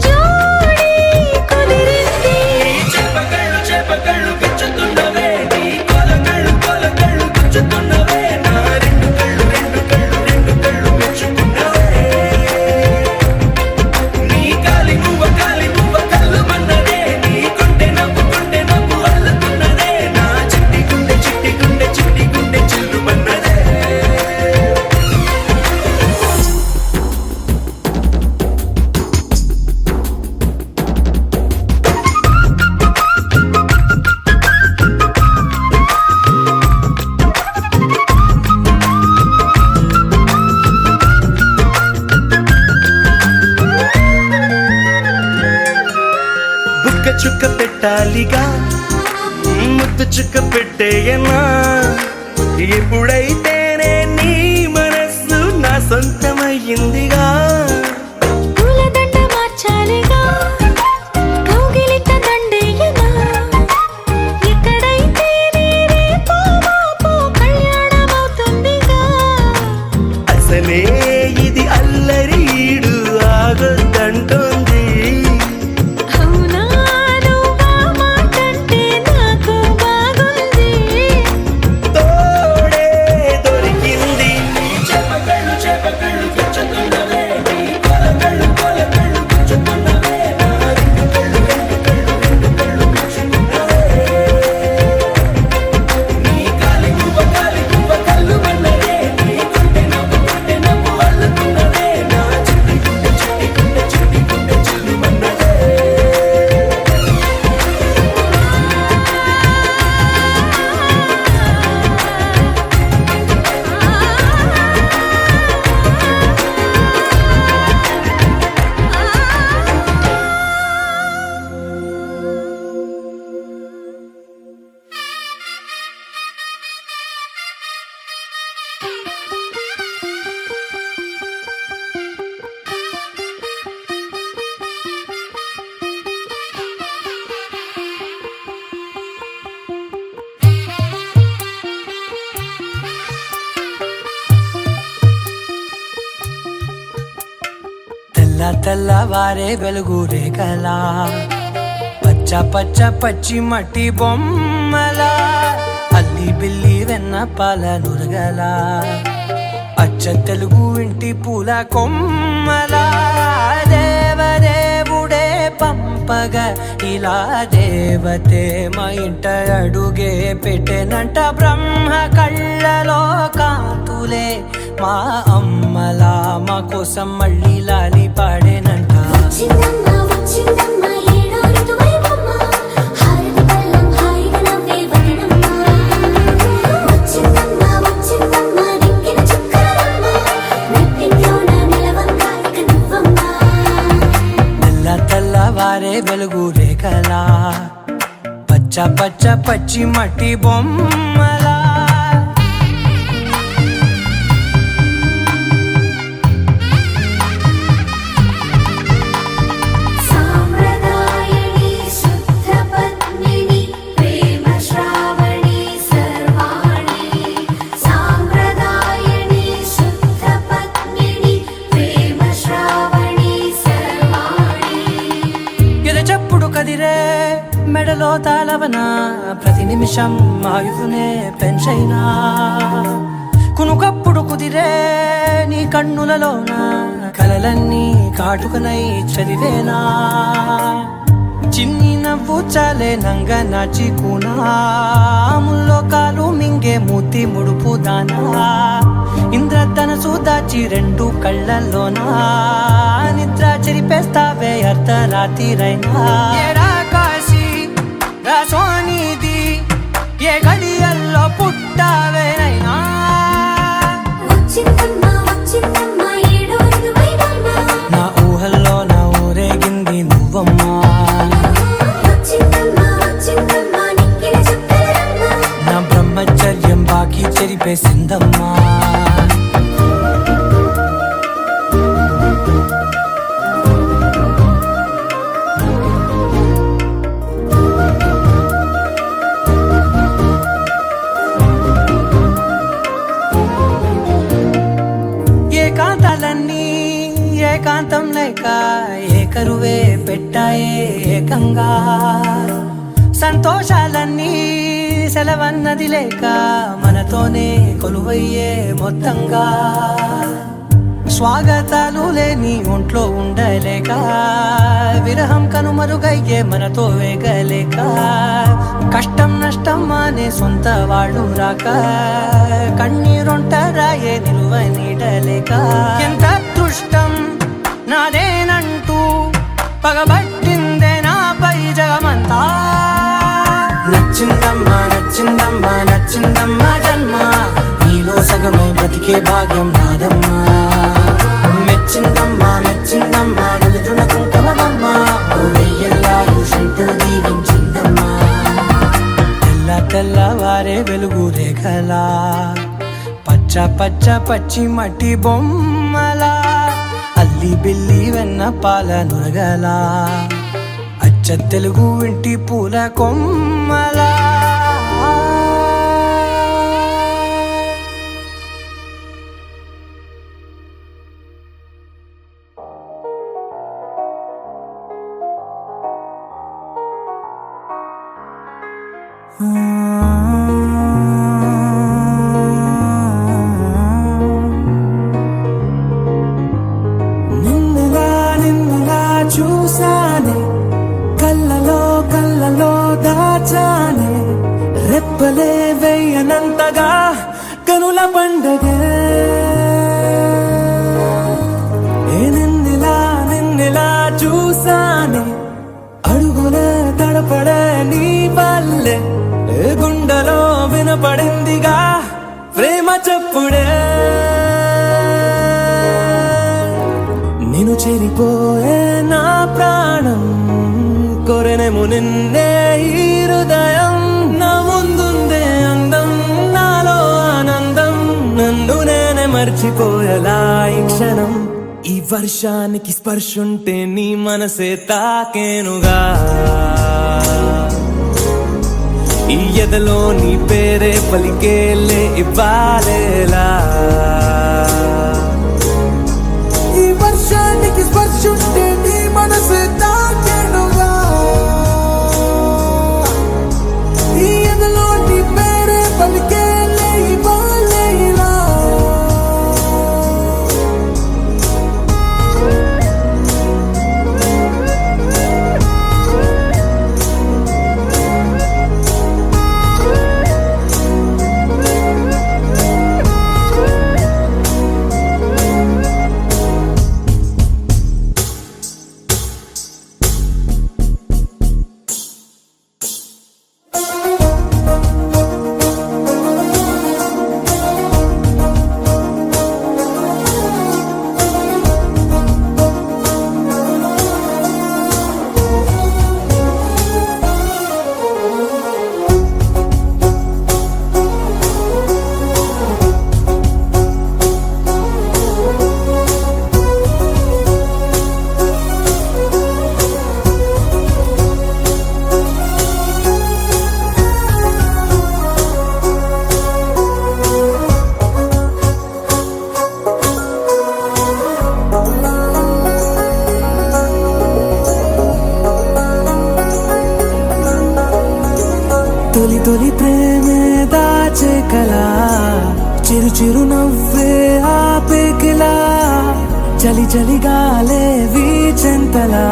G: జోడి కుదిరింది
C: చేపకళ్ళు గుచ్చుతున్నవే నీ కోల కళ్ళు గుచ్చుతున్నవే నా రెండు కళ్ళు మెచ్చుకున్నవే నీ కాలి పువ్వ కళ్ళు మన్నదే నీ కొంటె నవ్వు అల్లుతున్నదే నా చిట్టి గుండె చిల్లు మన్నదే
A: బుక్క చుక్క పెట్టాలిగా ముద్దు చుక్క పెట్టేయనా ఎప్పుడైతేనే నీ మనస్సు నా సొంతమయ్యిందిగా
G: పూలదండ మార్చాలిగా కౌగిలిత దండేయనా ఎక్కడైతే నీ రేపో మాపో కళ్యాణమవుతుందిగా
A: అసలే ఇది అల్లరి ఈడు ఆగొద్దంటోంది
G: అవునా నువ్వా మాటంటే నాకు బాగుంది
A: తోడే దొరికింది
C: చేపకళ్ళు గుచ్చుతున్నవే నీ కోల కళ్ళు గుచ్చుతున్నవే నా రెండు కళ్ళు మెచ్చుకున్నవే నీ కాలి పువ్వ కళ్ళు మన్నదే నీ కొంటె నవ్వు అల్లుతున్నదే నా చిట్టి గుండె చిల్లు మన్నదే
L: తెల్లవారే వెలుగు రేఖలా పచ్చ పచ్చి మట్టి బొమ్మలా అల్లి బిల్లి వెన్న పాల నురగలా అచ్చ తెలుగు ఇంటి పూల కొమ్మలా దేవదేవుడే పంపగా ఇలా దేవతే మా ఇంట అడుగే పెట్టెనంట బ్రహ్మ కళ్ళలో కాంతులే మా అమ్మలా మా కోసం మళ్ళీ లాలి పాడేనంట తెల్లవారే వెలుగు రేఖలా పచ్చ పచ్చ పచ్చి మట్టి బొమ్మలా
F: సాంప్రదాయని శుద్ధ పద్మిని ప్రేమ శ్రావణి సర్వాణి సాంప్రదాయని శుద్ధ పద్మిని ప్రేమ శ్రావణి సర్వాణి
L: ఎద చప్పుడు కదిరే మెడలో తాళవన ప్రతి నిమిషం ఆయుధునే పెంచైనా కునుకప్పుడు కుదిరే నీ కన్నులలోన కలలన్నీ కాటుకనై చదివేనా చిన్ని నవ్వు చాలే నంగ నాచి కూనాముల్లో కాలు మింగే మూతి ముడుపు దానా ఇంద్రధనసు దాచి రెండు కళ్ళల్లోనా నిద్ర చెరిపేస్తావే అర్ధరాత్రిరైనా ఏడా కాశీ రాసోనిది ఏ గడియల్లో పుట్టావేనైనా
F: వచ్చిందమ్మా వచ్చిందమ్మా ఏడో ఋతువైనమ్మా
L: నా ఊహల్లో నా ఊరేగింది నువ్వమ్మా
F: వచ్చిందమ్మా వచ్చిందమ్మా నిక్కిన చుక్కలమ్మా
L: నా బ్రహ్మచర్యం బాకీ చెరిపేసిందమ్మా ఏకాంతాలన్నీ ఏకాంతం లేక ఏకరువే పెట్టాయే ఏకంగా సంతోషాలన్నీ సెలవన్నది లేక మనతోనే కొలువయ్యే మొత్తంగా స్వాగతాలు లేని ఒంట్లో ఉండలేక విరహం కనుమరుగయ్యే మనతో వేగలేక కష్టం నష్టం అనే సొంత వాళ్ళు రాక కన్నీరొంటరాయే నిలువ నీడలేక ఎంత అదృష్టం నాదేనంటూ పగబట్టిందే నాపై జగమంతా నచ్చిందమ్మా నచ్చిందమ్మా నచ్చిందమ్మా జన్మ నీలో సగమై బ్రతికే భాగ్యం నాదమ్మా మెచ్చిందమ్మా మెచ్చిందమ్మా నుదుటిన కుంకుమమ్మా ఓ వెయ్యల్లాలు శంకరు దీవించిందమ్మా తెల్ల తెల్లవారే వెలుగు రేఖలా పచ్చ పచ్చ పచ్చి మట్టి బొమ్మలా అల్లి బిల్లి వెన్న పాల నురగలా అచ్చ తెలుగు ఇంటి పూల కొమ్మలా నిన్నులా చూసానే కళ్ళలో కళ్ళలో దాచానే రెప్పలే వెయ్యనంతగా కనుల పండగే నిన్నులా చూసానే అడుగులే తడపడే నీ వల్లే గుండెలో వినపడిందిగా ప్రేమ చెప్పుడే నేను చెరిపోయే నా ప్రాణం కొరెనేమో నిన్నే ఈ హృదయం నా ముందుందే అందం నాలో ఆనందం నన్ను నేనే మర్చిపోయేలా ఈ క్షణం ఈ వర్షానికి స్పర్శుంటే నీ మనసే తాకేనుగా ఈ ఎదలో నీ పేరే పలికేలే ఇవ్వాలేలా ఈ వర్షానికి స్పర్శుంటే నీ మనసు తాకేనుగా ఈ ఎదలో నీ పేరే పలికేలే ఇవ్వాలేలా తొలి ప్రేమే దాచే కలా చిరు చిరు నవ్వే ఆపేకిలా చలి చలిగాలే వీచెంతలా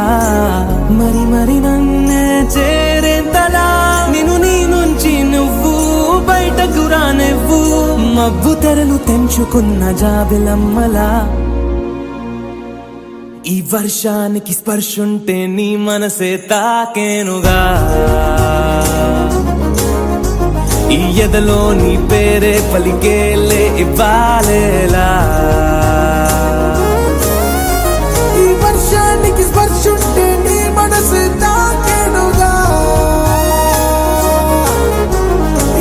L: మరి మరి నన్నే చేరేంతలా నిన్ను నీ నుంచి నువ్వు బయటకు రానివ్వు మబ్బు తెరలు తెంచుకున్న జాబిలమ్మలా ఈ వర్షానికి స్పర్శుంటే నీ మనసే తాకేనుగా ఈ ఎదలో నీ పేరే పలికేలే ఇవ్వాలేలా ఈ వర్షానికి స్పర్శుంటే నీ మనసే తాకేనుగా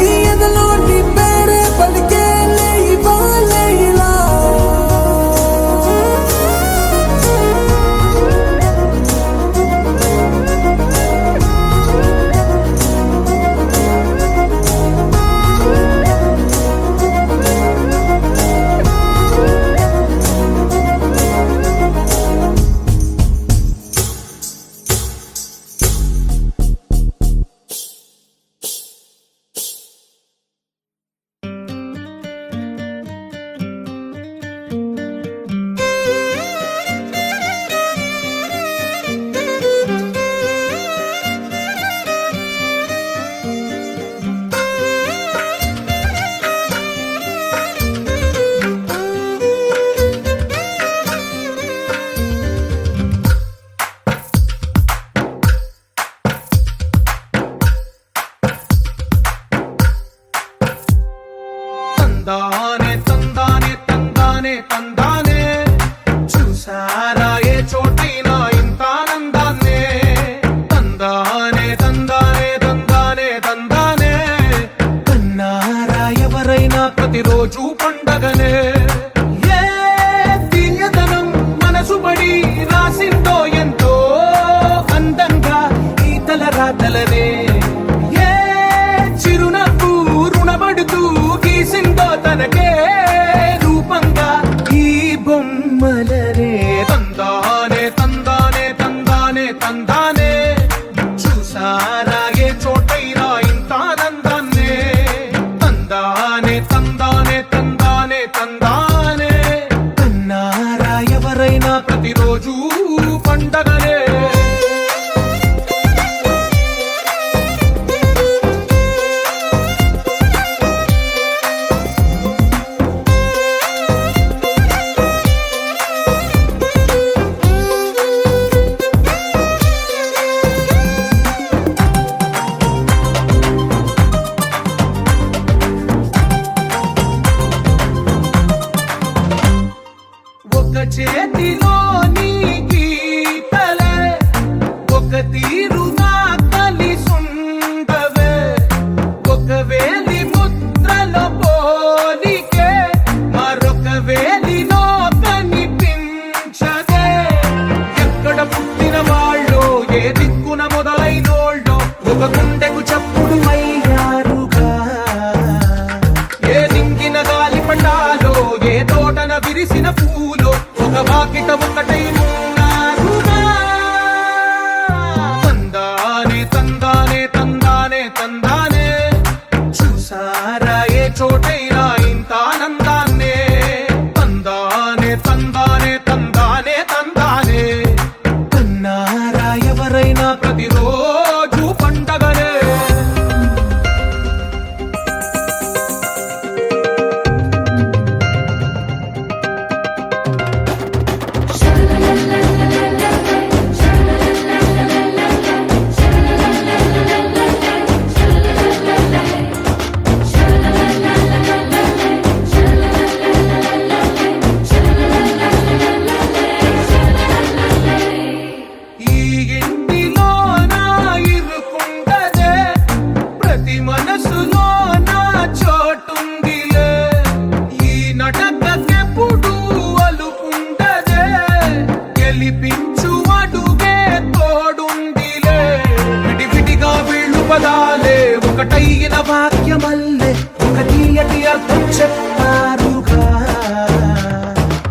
L: ఈ ఎదలో నీ పేరే పలికేలే ఇవ్వాలేలా
C: తందానే తందానే తందానే తందానే చూసారా ఏ చోటైనా ఇంత ఆనందాన్నే తందానే తందానే తందానే తందానే కన్నారా ఎవరైనా ప్రతిరోజు పండగనే ఏ తీయదనం మనసు పడి రాసిందో ఎంతో అందంగా ఈ తల రాతలనే ఏ చిరునవ్వు రుణపడుతూ గీసిందో తనకే రూపంగా ఈ బొమ్మలనే తందానే తందానే తందానే తందానే చూసారా ఏ చోటైనా ఇంత ఆనందాన్నే తందానే తందానే తందానే తందానే కన్నారా ఎవరైనా ప్రతిరోజు పండగనే ఒక చేతిలో నీ గీతలే ఒక తీరు నా కలిసుండవే ఒక వేలి ముద్రలో పోలికే మరొక వేలిలో కనిపించదే ఎక్కడ పుట్టిన వాళ్ళో ఏ దిక్కున మొదలైనోళ్ళో ఒక గుండెకు చప్పుడు అయ్యారుగా ఏ నింగిన గాలి పండాలో ఏ తోటన విరిసిన పూలో ఒక వాకిట ఒకటై ఉన్నారుగా తందానే తందానే తందానే తందానే చూసారా ఏ చోటైనా ఇంత ఆనందాన్నే తందానే తందానే తందానే తందానే కన్నారా ఎవరైనా ప్రతిరోజు పండగనే ఈ ఇంటిలో నా ఇరుకుండదే ప్రతి మనసులో నా చోటుందిలే ఈ నటకెప్పుడు అలుకుండదే గెలిపించు అడుగే తోడుందిలే విడివిడిగా వీళ్ళు పదాలే ఒకటైన వాక్యమల్లే ఒక తీయటి అర్థం చెప్పారుగా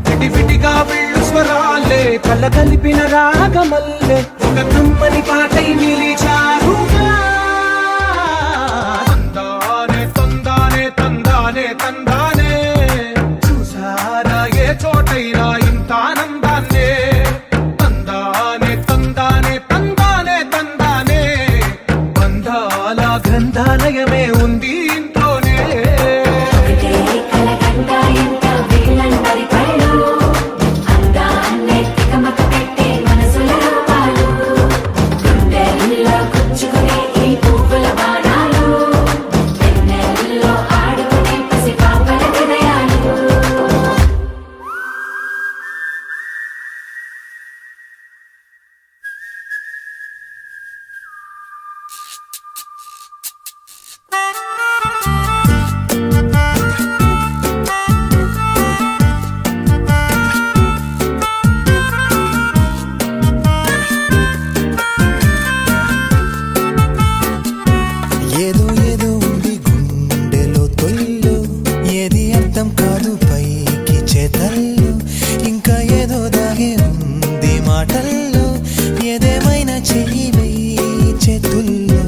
C: విడివిడిగా వీళ్ళు స్వరాలే కళ్ళ కలిపిన రాగమల్లే ఒక కమ్మని పాటై నిలిచారుగా
L: ఏదేమైనా చెయ్యి చేతుల్లో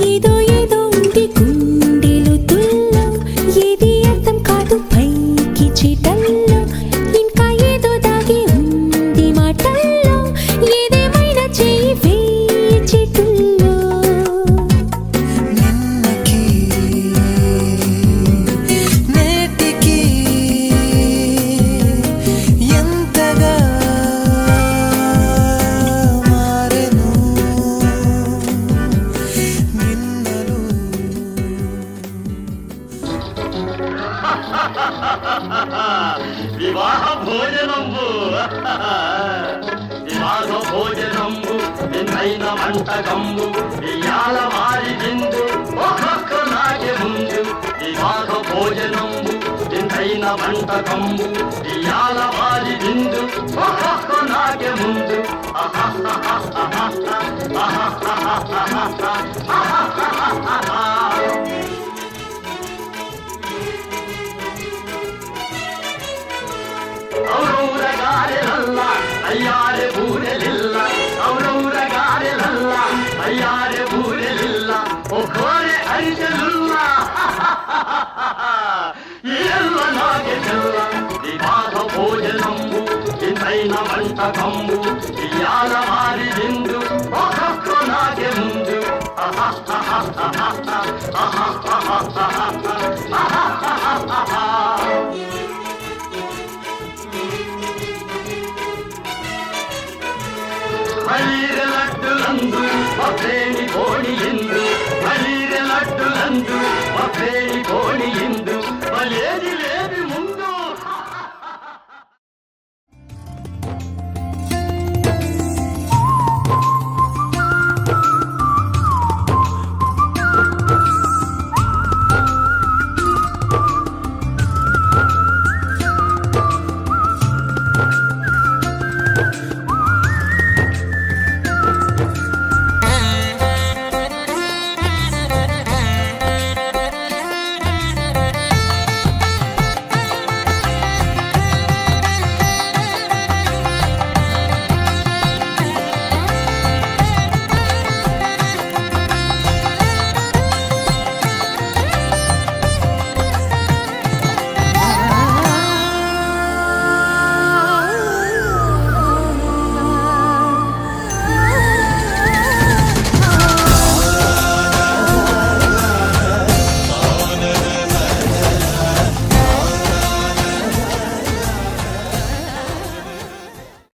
B: ఏదో ఏదో ఉంది గుండెలు తుల్లో ఏది అర్థం కాదు పైకి చీటల్లో ఇంకా ఏదో దాగి ఉంది మాటల్లో ఏదేమైనా చెయ్యి చేతుల్లో
L: నిన్నకి నేటికి ఎంతగా మారెను నిన్నలు
A: వివాహ భోజనంబు వివాహ భోజనంబు నిన్నైన వంటకంబు ఇయాల వారి విందు ఒక్కొక్క నాగే ముందు వివాహ భోజనంబు నిన్నైన వంటకంబు ఇయాల వారి విందు ఒక్కొక్క నాగే ముందు ഔറൗരഗാരിലല്ല അയ്യാരെ പൂരലില്ല ഔറൗരഗാരിലല്ല അയ്യാരെ പൂരലില്ല ഒക്കോരെ അരിചലുല്ല ಎಲ್ಲ ನಾಗೆ ಚೆಲ್ಲ ವಿವಾಹ ಭೋಜನಂಬು ಇಂದೈನ ಮಂಟಕಂಬು ಇಯಾಲ ಮಾರಿದಿಂದು ಒಕ್ಕೊಕ್ಕ ನಾಗೆ ಮುಂದು లడ్డులందు ఒకే